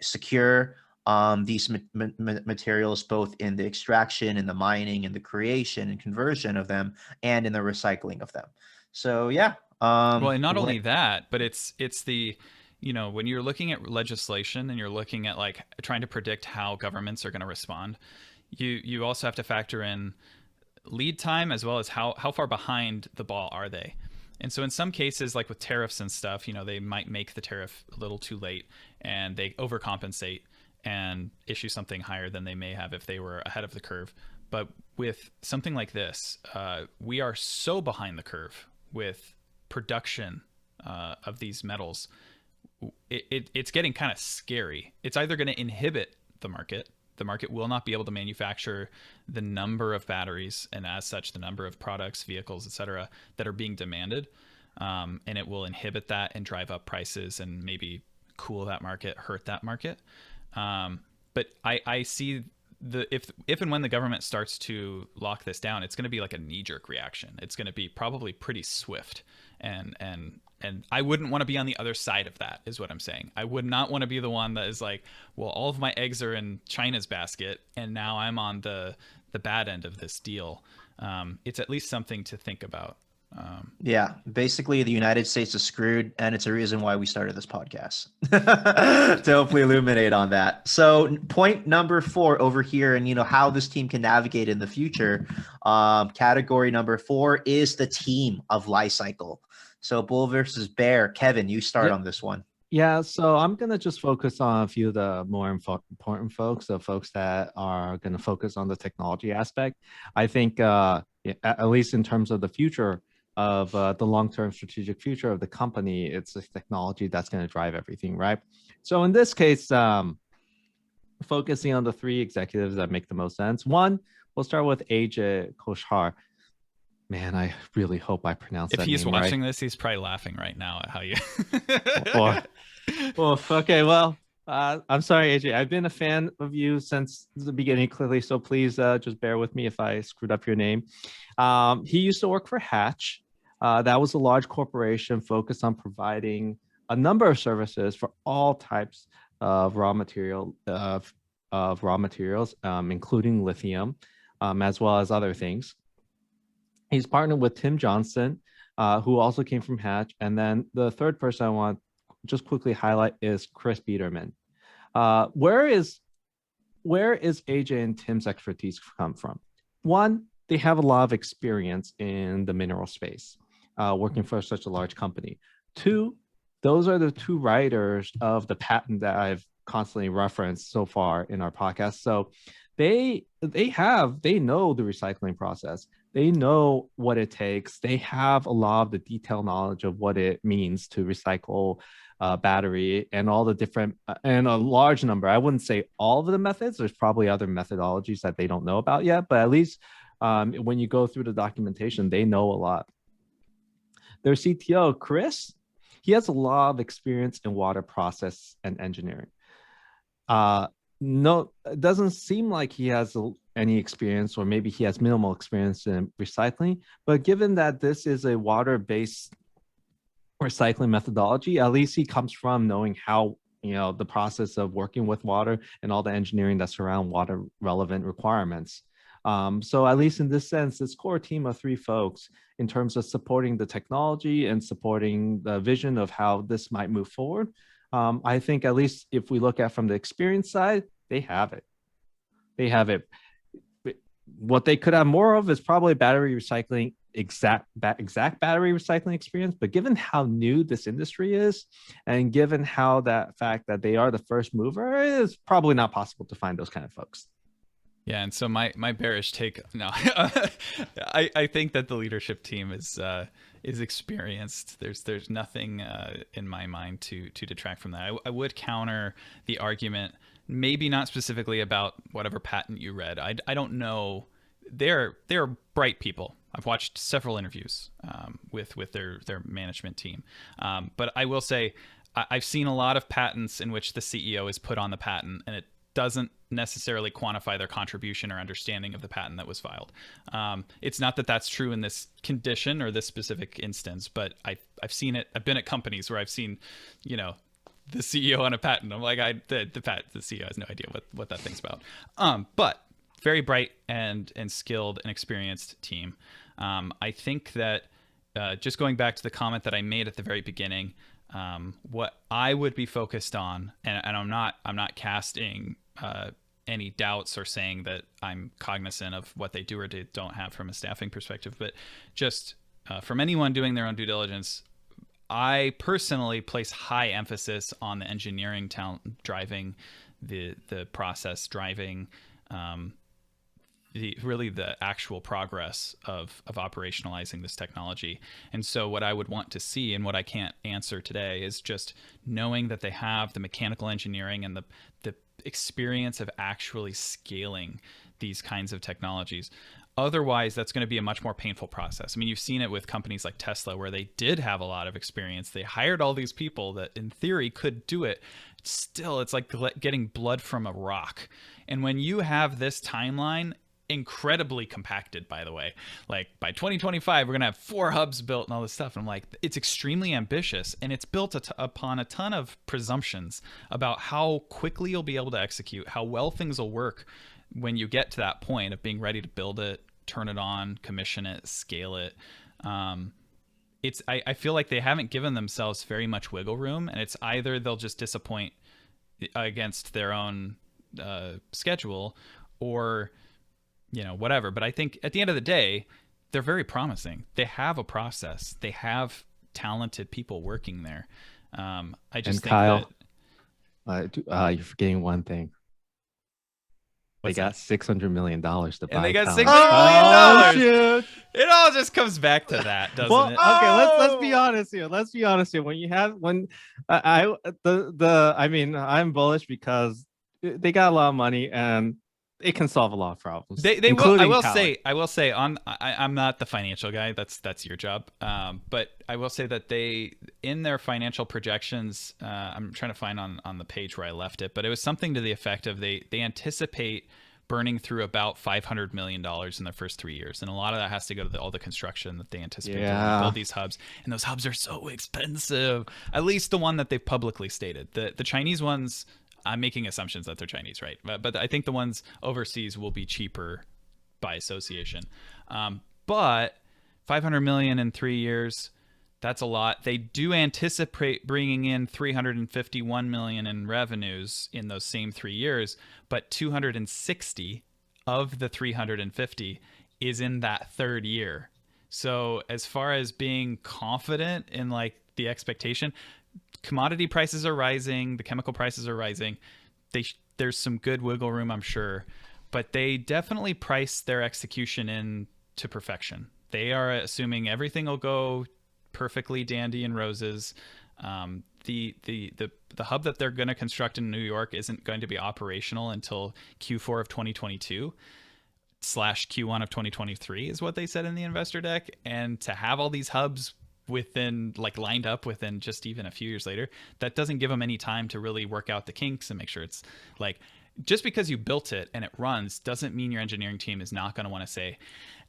[SPEAKER 6] secure these materials, both in the extraction and the mining and the creation and conversion of them, and in the recycling of them. So yeah.
[SPEAKER 5] Well, and not only that, but it's the, when you're looking at legislation and you're looking at like trying to predict how governments are going to respond, you also have to factor in lead time as well as how far behind the ball are they. And so in some cases, like with tariffs and stuff, they might make the tariff a little too late and they overcompensate and issue something higher than they may have if they were ahead of the curve. But with something like this, we are so behind the curve with production of these metals. It's getting kind of scary. It's either going to inhibit the market. The market will not be able to manufacture the number of batteries, and as such, the number of products, vehicles, etc., that are being demanded. And it will inhibit that and drive up prices and maybe cool that market, hurt that market. But I see if and when the government starts to lock this down, it's going to be like a knee-jerk reaction. It's going to be probably pretty swift, and I wouldn't want to be on the other side of that, is what I'm saying. I would not want to be the one that is like, well, all of my eggs are in China's basket, and now I'm on the bad end of this deal. It's at least something to think about.
[SPEAKER 6] Yeah, basically the United States is screwed, and it's a reason why we started this podcast to hopefully illuminate on that. So point number 4 over here, and how this team can navigate in the future. Category number 4 is the team of Li-Cycle. So bull versus bear. Kevin, you start on this one.
[SPEAKER 4] Yeah, so I'm going to just focus on a few of the more important folks, the folks that are going to focus on the technology aspect. I think, at least in terms of the future of the long-term strategic future of the company, it's the technology that's going to drive everything, right? So in this case, focusing on the 3 executives that make the most sense. One, we'll start with AngSiy Koshar. Man, I really hope I pronounced that name right.
[SPEAKER 5] If he's watching this, he's probably laughing right now at how you...
[SPEAKER 4] Okay, well, I'm sorry, AJ. I've been a fan of you since the beginning, clearly, so please just bear with me if I screwed up your name. He used to work for Hatch. That was a large corporation focused on providing a number of services for all types of raw materials, including lithium, as well as other things. He's partnered with Tim Johnson, who also came from Hatch. And then the third person I want to just quickly highlight is Chris Biederman. Where is AJ and Tim's expertise come from? One, they have a lot of experience in the mineral space, working for such a large company. Two, those are the 2 writers of the patent that I've constantly referenced so far in our podcast. So they know the recycling process. They know what it takes. They have a lot of the detailed knowledge of what it means to recycle battery and all the different and a large number. I wouldn't say all of the methods. There's probably other methodologies that they don't know about yet, but at least when you go through the documentation, they know a lot. Their CTO, Chris, he has a lot of experience in water process and engineering. No, it doesn't seem like he has any experience, or maybe he has minimal experience in recycling. But given that this is a water-based recycling methodology, at least he comes from knowing how, the process of working with water and all the engineering that surround water relevant requirements. So at least in this sense, this core team of 3 folks, in terms of supporting the technology and supporting the vision of how this might move forward, I think at least if we look at from the experience side, they have it. They have it. What they could have more of is probably battery recycling, exact battery recycling experience. But given how new this industry is, and given how that fact that they are the first mover, it's probably not possible to find those kind of folks.
[SPEAKER 5] Yeah, and so my bearish take, no, I think that the leadership team is experienced. There's nothing in my mind to detract from that. I would counter the argument, maybe not specifically about whatever patent you read. I don't know. They're bright people. I've watched several interviews with their management team, but I will say I've seen a lot of patents in which the CEO is put on the patent, and it doesn't necessarily quantify their contribution or understanding of the patent that was filed. It's not that that's true in this condition or this specific instance, but I've seen it. I've been at companies where I've seen, the CEO on a patent. I'm like, the CEO has no idea what that thing's about. But very bright and skilled and experienced team. I think that just going back to the comment that I made at the very beginning, what I would be focused on, and I'm not casting any doubts or saying that I'm cognizant of what they do or don't have from a staffing perspective, but just from anyone doing their own due diligence, I personally place high emphasis on the engineering talent driving the process, driving the actual progress of operationalizing this technology. And so what I would want to see, and what I can't answer today, is just knowing that they have the mechanical engineering and the experience of actually scaling these kinds of technologies. Otherwise, that's going to be a much more painful process. I mean, you've seen it with companies like Tesla, where they did have a lot of experience. They hired all these people that in theory could do it. Still, it's like getting blood from a rock. And when you have this timeline, incredibly compacted, by the way, like by 2025 we're gonna have 4 hubs built and all this stuff, and I'm like, it's extremely ambitious, and it's built upon a ton of presumptions about how quickly you'll be able to execute, how well things will work when you get to that point of being ready to build it, turn it on, commission it, scale it. I feel like they haven't given themselves very much wiggle room, and it's either they'll just disappoint against their own schedule, or whatever. But I think at the end of the day, they're very promising. They have a process. They have talented people working there. I just think
[SPEAKER 4] Kyle,
[SPEAKER 5] that
[SPEAKER 4] you're forgetting one thing. They got $600 million to buy.
[SPEAKER 5] and they got $600
[SPEAKER 4] talent.
[SPEAKER 5] million.
[SPEAKER 4] Oh, shoot.
[SPEAKER 5] It all just comes back to that, doesn't
[SPEAKER 4] Well,
[SPEAKER 5] it?
[SPEAKER 4] okay, let's be honest here. Let's be honest here. I'm bullish because they got a lot of money and it can solve a lot of problems.
[SPEAKER 5] They will.
[SPEAKER 4] including
[SPEAKER 5] I will say I'm not the financial guy. That's your job. But I will say that they, in their financial projections, I'm trying to find on the page where I left it, but it was something to the effect of they anticipate burning through about $500 million in their first 3 years, and a lot of that has to go to all the construction that they anticipate to build these hubs. And those hubs are so expensive. At least the one that they've publicly stated. The Chinese ones, I'm making assumptions that they're Chinese, right? But I think the ones overseas will be cheaper by association. But 500 million in 3 years, that's a lot. They do anticipate bringing in 351 million in revenues in those same 3 years, but 260 of the 350 is in that third year. So as far as being confident in like the expectation, commodity prices are rising, the chemical prices are rising. There's some good wiggle room, I'm sure, but they definitely price their execution in to perfection. They are assuming everything will go perfectly dandy and roses. The hub that they're going to construct in New York isn't going to be operational until Q4 of 2022 / Q1 of 2023 is what they said in the investor deck. And to have all these hubs lined up within just even a few years later, that doesn't give them any time to really work out the kinks and make sure it's like, just because you built it and it runs doesn't mean your engineering team is not going to want to say,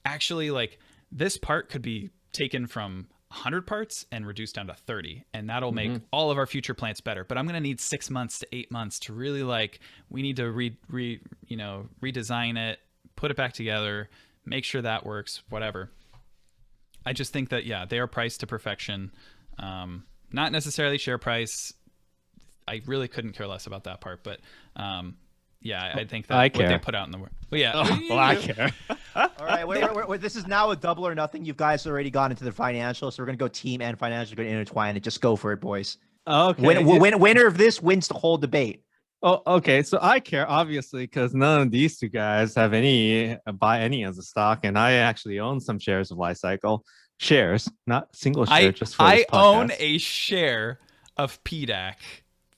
[SPEAKER 5] actually, like, this part could be taken from 100 parts and reduced down to 30, and that'll make all of our future plants better. But I'm going to need 6 months to 8 months to really, like, we need to redesign it, put it back together, make sure that works, whatever. I just think that, yeah, they are priced to perfection. Not necessarily share price. I really couldn't care less about that part. But yeah, I think that
[SPEAKER 4] I
[SPEAKER 5] what they
[SPEAKER 4] care.
[SPEAKER 5] put out in the world. Well, yeah,
[SPEAKER 4] Oh, I care.
[SPEAKER 6] All right, wait, this is now a double or nothing. You guys already got into the financial, so we're gonna go team and financial, going to intertwine and just go for it, boys.
[SPEAKER 4] Okay.
[SPEAKER 6] Winner of this wins the whole debate.
[SPEAKER 4] Oh, okay. So I care obviously because none of these two guys have any buy any of the stock, and I actually own some shares of Lifecycle shares, not single share. Just for
[SPEAKER 5] I
[SPEAKER 4] this
[SPEAKER 5] own
[SPEAKER 4] podcast.
[SPEAKER 5] a share of PDAC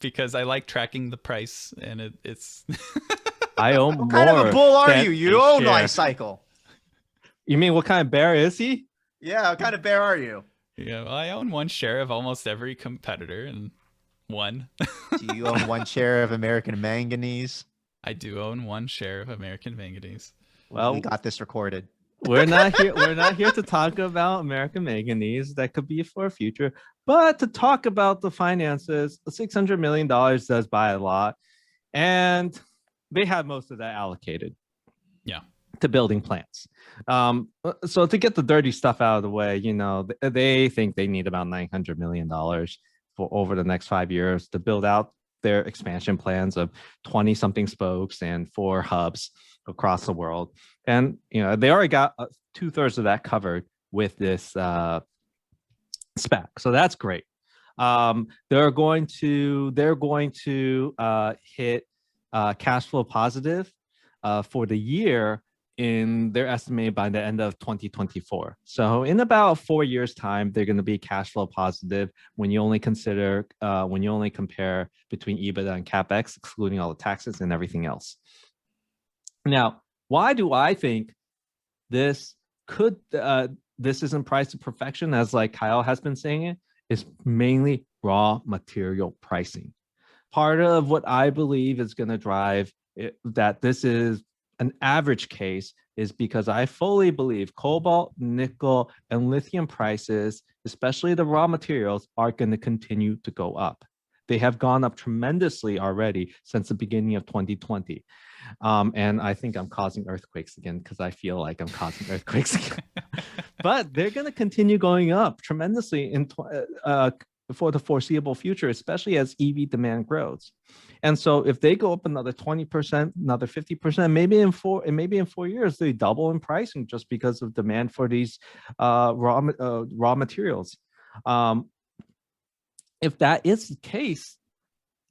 [SPEAKER 5] because I like tracking the price, and it's.
[SPEAKER 4] I own
[SPEAKER 6] What kind of
[SPEAKER 4] more
[SPEAKER 6] a bull are
[SPEAKER 4] than
[SPEAKER 6] you? You
[SPEAKER 4] a
[SPEAKER 6] own
[SPEAKER 4] share.
[SPEAKER 6] Lifecycle.
[SPEAKER 4] You mean what kind of bear is he?
[SPEAKER 6] Yeah, what kind of bear are you?
[SPEAKER 5] Yeah, well, I own one share of almost every competitor, and one.
[SPEAKER 6] Do you own one share of American Manganese?
[SPEAKER 5] I do own one share of American Manganese.
[SPEAKER 4] Well,
[SPEAKER 6] we got this recorded.
[SPEAKER 4] We're not here. We're not here to talk about American Manganese. That could be for a future, but to talk about the finances. $600 million does buy a lot, and they have most of that allocated.
[SPEAKER 5] Yeah.
[SPEAKER 4] To building plants. So to get the dirty stuff out of the way, you know, they think they need about $900 million for over the next 5 years to build out their expansion plans of 20 something spokes and 4 hubs across the world. And, you know, they already got 2/3 of that covered with this SPAC. So that's great. They're going to hit cash flow positive for the year in their estimate by the end of 2024. So in about 4 years' time, they're going to be cash flow positive when you only compare between EBITDA and CapEx, excluding all the taxes and everything else. Now, why do I think this isn't priced to perfection, as like Kyle has been saying it, is mainly raw material pricing. Part of what I believe is going to drive that this is an average case is because I fully believe cobalt, nickel, and lithium prices, especially the raw materials, are going to continue to go up. They have gone up tremendously already since the beginning of 2020. And I think I'm causing earthquakes again because I feel like I'm causing earthquakes again. But they're going to continue going up tremendously for the foreseeable future, especially as EV demand grows. And so if they go up another 20%, another 50%, maybe in 4 years, they double in pricing just because of demand for these raw materials. If that is the case,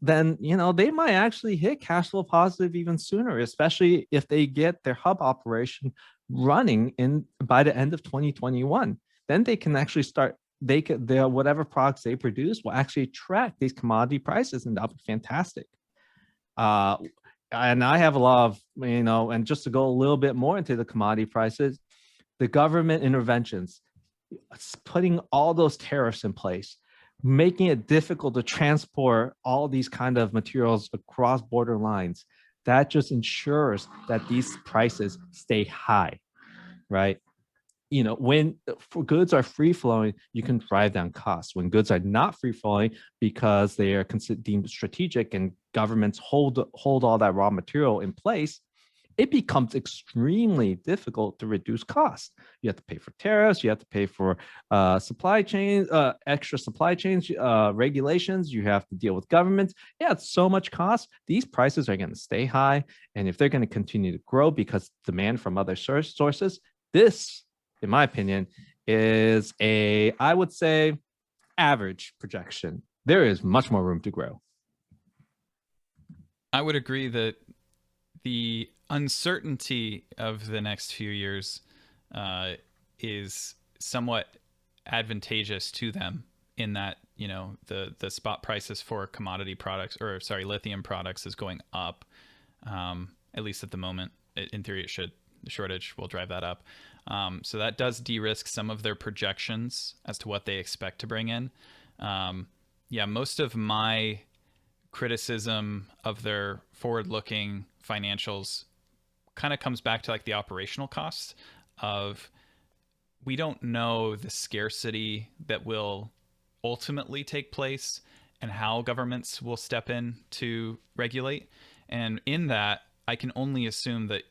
[SPEAKER 4] then, you know, they might actually hit cash flow positive even sooner, especially if they get their hub operation running by the end of 2021. Then they can actually start, their whatever products they produce will actually track these commodity prices, and that'll be fantastic. And I have a lot of, you know, and just to go a little bit more into the commodity prices, the government interventions, putting all those tariffs in place, making it difficult to transport all these kind of materials across border lines, that just ensures that these prices stay high, right? You know, when goods are free flowing, you can drive down costs. When goods are not free flowing because they are deemed strategic and governments hold all that raw material in place, it becomes extremely difficult to reduce costs. You have to pay for tariffs, you have to pay for supply chains, extra supply chains, regulations, you have to deal with governments. Yeah, it's so much cost. These prices are going to stay high. And if they're going to continue to grow because demand from other sources, this, in my opinion, is I would say, average projection. There is much more room to grow.
[SPEAKER 5] I would agree that the uncertainty of the next few years is somewhat advantageous to them in that, you know, the spot prices for commodity products, or sorry, lithium products, is going up, at least at the moment. In theory, it should. The shortage will drive that up. So that does de-risk some of their projections as to what they expect to bring in. Yeah, most of my criticism of their forward-looking financials kind of comes back to like the operational costs of, we don't know the scarcity that will ultimately take place and how governments will step in to regulate. And in that, I can only assume that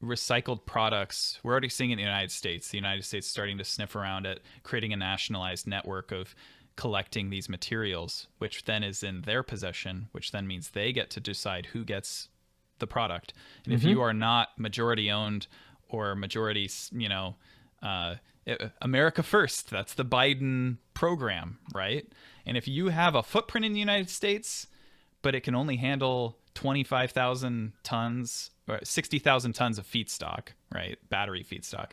[SPEAKER 5] recycled products, we're already seeing in the United States is starting to sniff around at creating a nationalized network of collecting these materials, which then is in their possession, which then means they get to decide who gets the product. And if you are not majority owned or majority, America First, that's the Biden program, right? And if you have a footprint in the United States, but it can only handle 25,000 tons or 60,000 tons of feedstock, right? Battery feedstock.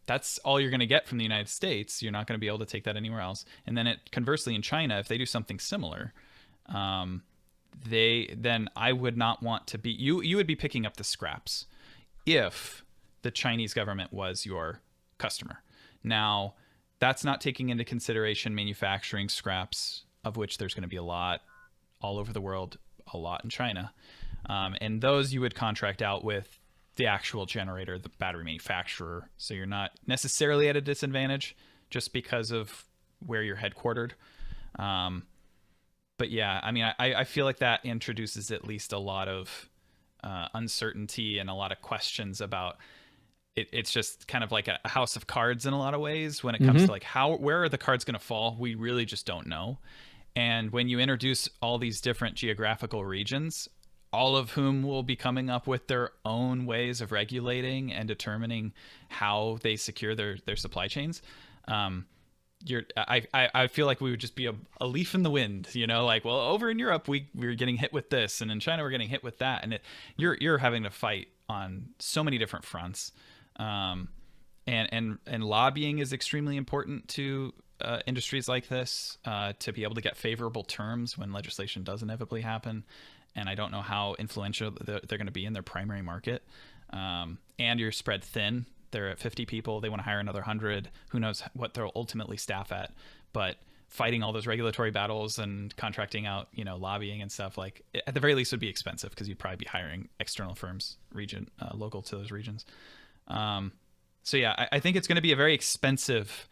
[SPEAKER 5] That's all you're going to get from the United States. You're not going to be able to take that anywhere else. And then conversely in China, if they do something similar, then I would not want to be, you would be picking up the scraps if the Chinese government was your customer. Now, that's not taking into consideration manufacturing scraps, of which there's going to be a lot all over the world, a lot in China. And those you would contract out with the actual generator, the battery manufacturer. So you're not necessarily at a disadvantage just because of where you're headquartered. But yeah, I mean, I feel like that introduces at least a lot of uncertainty and a lot of questions about it. It's just kind of like a house of cards in a lot of ways when it comes to like where are the cards going to fall? We really just don't know. And when you introduce all these different geographical regions, all of whom will be coming up with their own ways of regulating and determining how they secure their supply chains, I feel like we would just be a leaf in the wind, like, well, over in Europe we're getting hit with this, and in China we're getting hit with that, and you're having to fight on so many different fronts. And lobbying is extremely important to industries like this, to be able to get favorable terms when legislation does inevitably happen. And I don't know how influential they're going to be in their primary market. And you're spread thin. They're at 50 people. They want to hire another 100. Who knows what they'll ultimately staff at. But fighting all those regulatory battles and contracting out, lobbying and stuff, like, at the very least would be expensive because you'd probably be hiring external firms local to those regions. So yeah, I think it's going to be a very expensive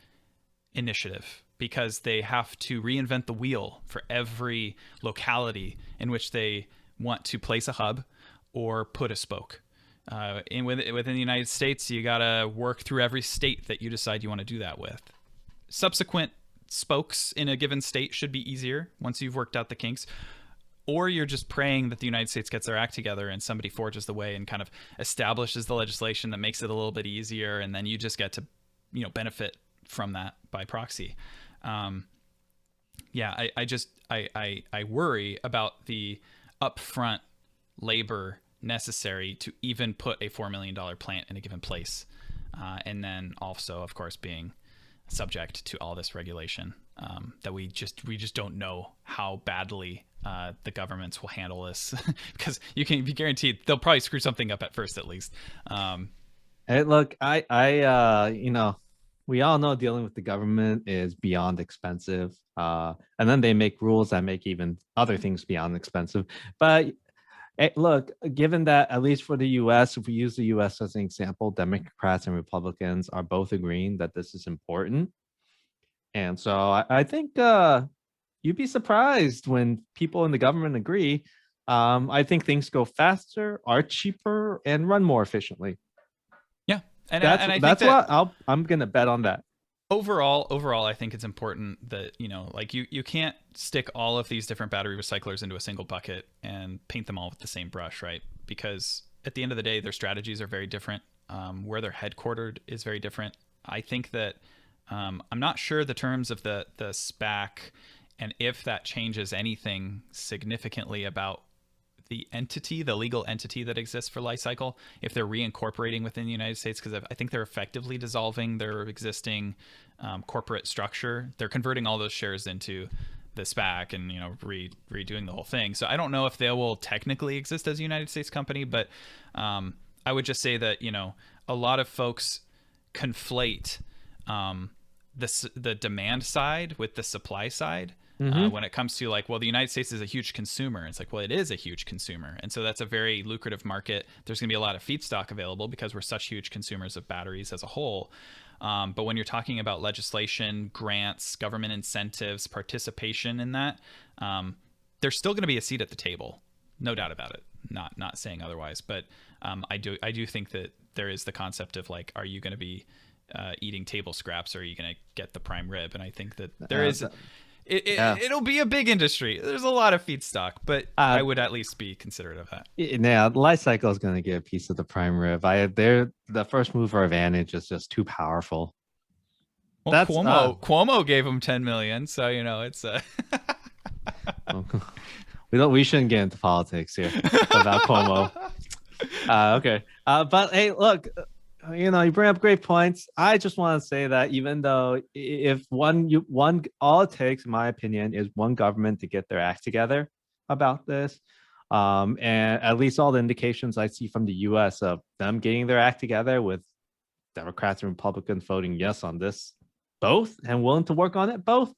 [SPEAKER 5] initiative because they have to reinvent the wheel for every locality in which they want to place a hub or put a spoke. Within the United States, you got to work through every state that you decide you want to do that with. Subsequent spokes in a given state should be easier once you've worked out the kinks. Or you're just praying that the United States gets their act together and somebody forges the way and kind of establishes the legislation that makes it a little bit easier, and then you just get to, benefit from that by proxy. Yeah, I worry about the upfront labor necessary to even put a $4 million plant in a given place, and then also, of course, being subject to all this regulation that we just don't know how badly the governments will handle this, because you can be guaranteed they'll probably screw something up at first, at least.
[SPEAKER 4] Hey, look, we all know dealing with the government is beyond expensive, and then they make rules that make even other things beyond expensive. But look, given that, at least for the U.S., if we use the U.S. as an example, Democrats and Republicans are both agreeing that this is important. And so I think you'd be surprised when people in the government agree. I think things go faster, are cheaper, and run more efficiently.
[SPEAKER 5] Yeah, and I
[SPEAKER 4] that's
[SPEAKER 5] think that
[SPEAKER 4] what I'm gonna bet on that.
[SPEAKER 5] Overall, I think it's important that, like you can't stick all of these different battery recyclers into a single bucket and paint them all with the same brush, right? Because at the end of the day, their strategies are very different. Where they're headquartered is very different. I think that I'm not sure the terms of the SPAC and if that changes anything significantly about the legal entity that exists for Li-Cycle, if they're reincorporating within the United States, because I think they're effectively dissolving their existing corporate structure. They're converting all those shares into the SPAC and, redoing the whole thing. So I don't know if they will technically exist as a United States company, but I would just say that, a lot of folks conflate the demand side with the supply side. When it comes to like, well, the United States is a huge consumer. It's like, well, it is a huge consumer. And so that's a very lucrative market. There's going to be a lot of feedstock available because we're such huge consumers of batteries as a whole. But when you're talking about legislation, grants, government incentives, participation in that, there's still going to be a seat at the table. No doubt about it. Not saying otherwise. But I do think that there is the concept of like, are you going to be eating table scraps, or are you going to get the prime rib? And I think that
[SPEAKER 4] Yeah.
[SPEAKER 5] it'll be a big industry. There's a lot of feedstock, but I would at least be considerate of that.
[SPEAKER 4] Yeah, life cycle is going to get a piece of the prime rib. The first mover advantage is just too powerful.
[SPEAKER 5] Well, Cuomo gave him 10 million, so it's
[SPEAKER 4] we shouldn't get into politics here about Cuomo. Okay. But hey, look, you bring up great points. I just want to say that even though if all it takes, in my opinion, is one government to get their act together about this, and at least all the indications I see from the U.S. of them getting their act together with Democrats and Republicans voting yes on this, both, and willing to work on it, both,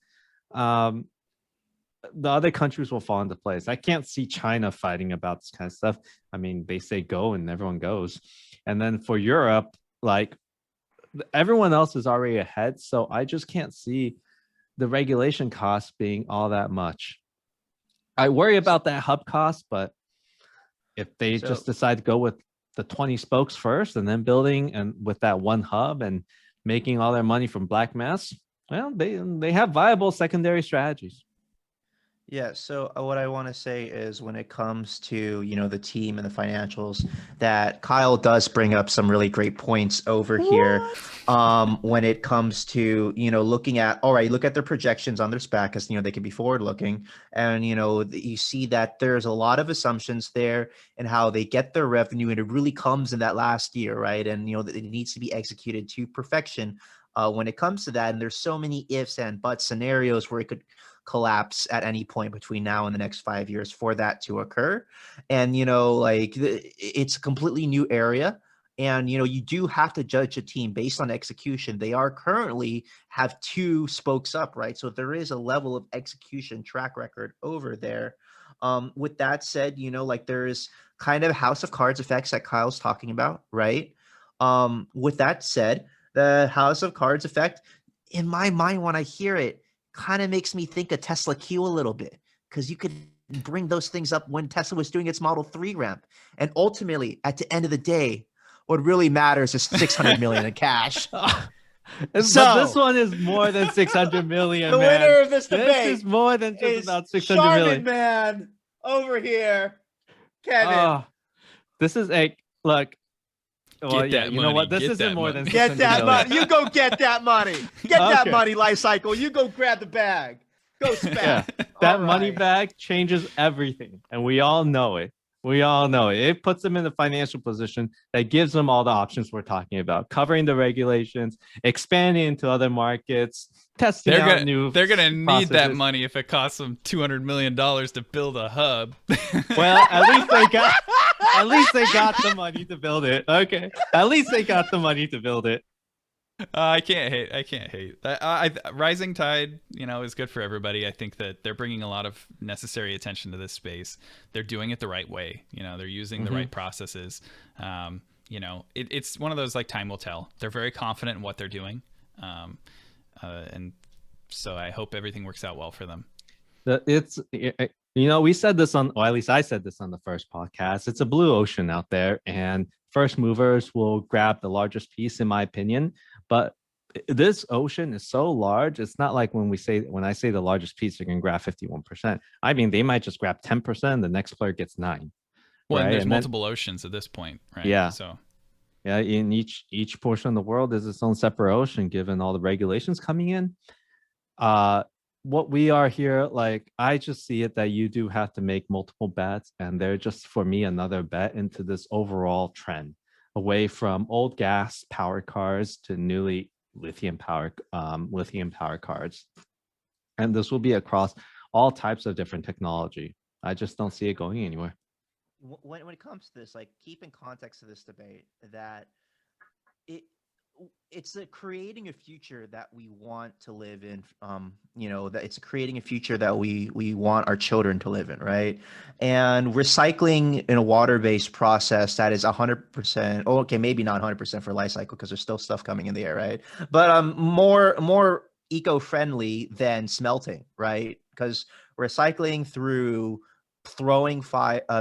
[SPEAKER 4] the other countries will fall into place. I can't see China fighting about this kind of stuff. I mean, they say go and everyone goes. And then for Europe, like everyone else is already ahead. So I just can't see the regulation costs being all that much. I worry about that hub cost, but if they just decide to go with the 20 spokes first and then building and with that one hub and making all their money from black mass, well, they have viable secondary strategies.
[SPEAKER 6] Yeah, so what I want to say is when it comes to, the team and the financials, that Kyle does bring up some really great points over here. When it comes to, looking at, all right, look at their projections on their SPAC, because, they can be forward looking. And, you see that there's a lot of assumptions there and how they get their revenue. And it really comes in that last year, right? And, that it needs to be executed to perfection when it comes to that. And there's so many ifs and buts scenarios where it could collapse at any point between now and the next 5 years for that to occur. And, it's a completely new area. And, you do have to judge a team based on execution. They are currently have 2 spokes up, right? So there is a level of execution track record over there. With that said, there is kind of house of cards effects that Kyle's talking about, right? With that said, the house of cards effect, in my mind, when I hear it, kind of makes me think of Tesla Q a little bit, because you could bring those things up when Tesla was doing its Model 3 ramp. And ultimately, at the end of the day, what really matters is 600 million in cash.
[SPEAKER 4] But this one is more than 600 million.
[SPEAKER 6] The
[SPEAKER 4] man.
[SPEAKER 6] winner of this debate
[SPEAKER 4] is more than just about 600 million.
[SPEAKER 6] Man, over here, Kevin.
[SPEAKER 4] This is look. Well, yeah, you know what? This isn't more than
[SPEAKER 6] get that money. You go get that money. Get that money, life cycle. You go grab the bag. Go SPAC.
[SPEAKER 4] Yeah, that money bag changes everything, and we all know it. We all know it. It puts them in the financial position that gives them all the options we're talking about, covering the regulations, expanding into other markets, testing out new.
[SPEAKER 5] They're gonna need that money if it costs them $200 million to build a hub.
[SPEAKER 4] Well, at least they got the money to build it. Okay, at least they got the money to build it.
[SPEAKER 5] I can't hate. Rising tide, is good for everybody. I think that they're bringing a lot of necessary attention to this space. They're doing it the right way. They're using the right processes. It's one of those, like, time will tell. They're very confident in what they're doing. And so I hope everything works out well for them.
[SPEAKER 4] We said this or at least I said this on the first podcast. It's a blue ocean out there, and first movers will grab the largest piece, in my opinion. But this ocean is so large. It's not like when I say the largest piece, they're going to grab 51%. I mean, they might just grab 10%. The next player gets 9%.
[SPEAKER 5] Well, right? And there's multiple oceans at this point, right?
[SPEAKER 4] Yeah.
[SPEAKER 5] So,
[SPEAKER 4] yeah, in each portion of the world is its own separate ocean, given all the regulations coming in. What we are here, I just see it that you do have to make multiple bets, and they're just, for me, another bet into this overall trend away from old gas powered cars to newly lithium powered cars. And this will be across all types of different technology. I just don't see it going anywhere.
[SPEAKER 6] When it comes to this, keep in context of this debate that it's creating a future that we want to live in. That it's creating a future that we want our children to live in, right? And recycling in a water-based process that is 100%. Oh, okay, maybe not 100% for life cycle, because there's still stuff coming in the air, right? But more eco-friendly than smelting, right? Because recycling through throwing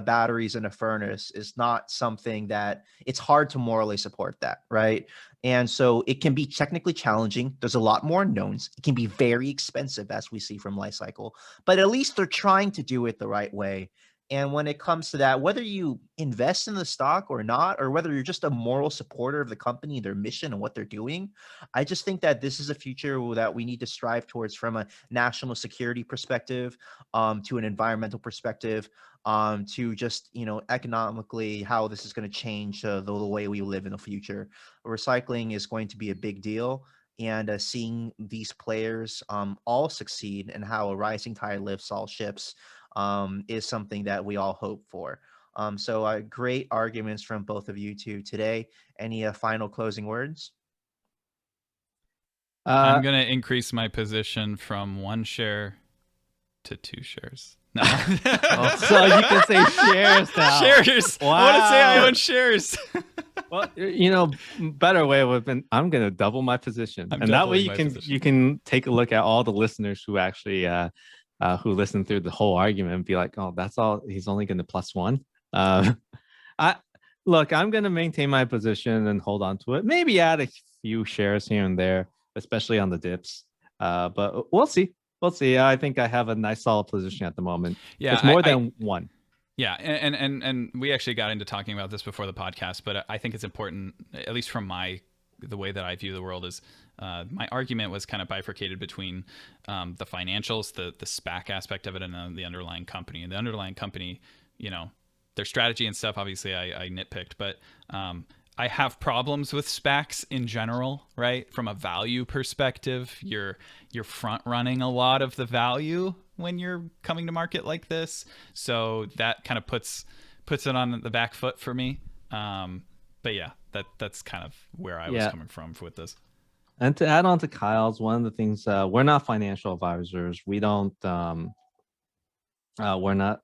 [SPEAKER 6] batteries in a furnace is not something that it's hard to morally support that, right? And so it can be technically challenging. There's a lot more unknowns. It can be very expensive, as we see from Lifecycle, but at least they're trying to do it the right way. And when it comes to that, whether you invest in the stock or not, or whether you're just a moral supporter of the company, their mission and what they're doing, I just think that this is a future that we need to strive towards from a national security perspective, to an environmental perspective, to just, economically, how this is going to change the way we live in the future. Recycling is going to be a big deal. And seeing these players all succeed and how a rising tide lifts all ships is something that we all hope for. So great arguments from both of you two today. Any final closing words?
[SPEAKER 5] I'm going to increase my position from 1 share to 2 shares. No.
[SPEAKER 4] So you can say shares now.
[SPEAKER 5] Shares.
[SPEAKER 4] Wow.
[SPEAKER 5] I want to say I own shares.
[SPEAKER 4] Well, better way would have been, I'm going to double my position.
[SPEAKER 5] I'm
[SPEAKER 4] and that way
[SPEAKER 5] doubling my position.
[SPEAKER 4] you can take a look at all the listeners who actually who listened through the whole argument and be like, oh, that's all. He's only going to +1. I'm going to maintain my position and hold on to it. Maybe add a few shares here and there, especially on the dips. But we'll see. We'll see. I think I have a nice solid position at the moment.
[SPEAKER 5] Yeah,
[SPEAKER 4] it's more than 1.
[SPEAKER 5] Yeah, and we actually got into talking about this before the podcast, but I think it's important, at least from the way that I view the world, is my argument was kind of bifurcated between the financials, the SPAC aspect of it, and then the underlying company. And the underlying company, their strategy and stuff, obviously I nitpicked, but I have problems with SPACs in general, right? From a value perspective, you're front running a lot of the value when you're coming to market like this. So that kind of puts it on the back foot for me. But yeah, that's kind of where I was coming from with this.
[SPEAKER 4] And to add on to Kyle's, one of the things, we're not financial advisors. We don't, we're not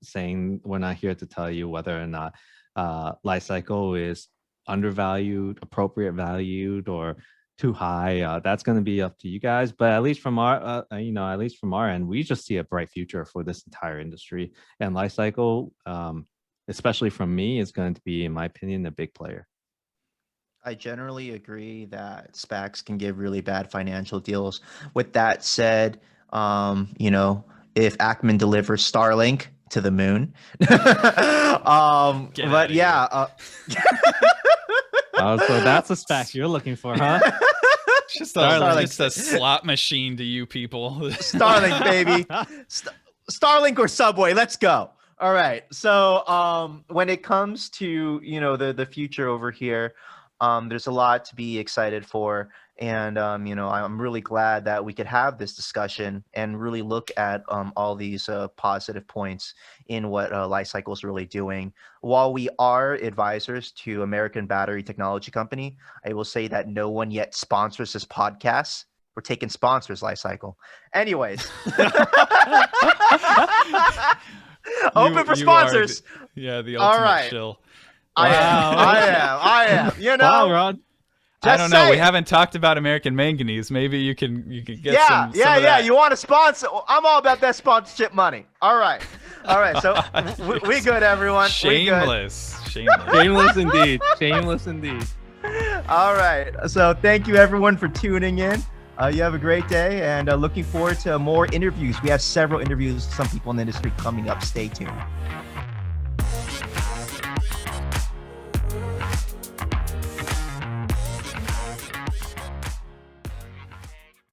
[SPEAKER 4] here to tell you whether or not Lifecycle is undervalued, appropriate valued, or too high. That's going to be up to you guys. But at least from our, end, we just see a bright future for this entire industry. And Lifecycle, especially from me, is going to be, in my opinion, a big player.
[SPEAKER 6] I generally agree that SPACs can give really bad financial deals. With that said, if Ackman delivers Starlink to the moon, but yeah.
[SPEAKER 4] So that's a SPAC you're looking for, huh?
[SPEAKER 5] Just a slot machine to you people.
[SPEAKER 6] Starlink, baby. Starlink or Subway, let's go. All right. So when it comes to, the future over here, there's a lot to be excited for. And, I'm really glad that we could have this discussion and really look at all these positive points in what Lifecycle is really doing. While we are advisors to American Battery Technology Company, I will say that no one yet sponsors this podcast. We're taking sponsors, Lifecycle. Anyways. Open for sponsors.
[SPEAKER 5] The ultimate
[SPEAKER 6] all right.
[SPEAKER 5] shill.
[SPEAKER 6] I am.
[SPEAKER 4] Wow, Rod.
[SPEAKER 5] I don't know. We haven't talked about American Manganese. Maybe you can get some of that.
[SPEAKER 6] You want to sponsor? I'm all about that sponsorship money. All right. So we good, everyone.
[SPEAKER 5] Shameless.
[SPEAKER 4] Shameless indeed.
[SPEAKER 6] All right. So thank you, everyone, for tuning in. You have a great day, and looking forward to more interviews. We have several interviews with some people in the industry coming up. Stay tuned.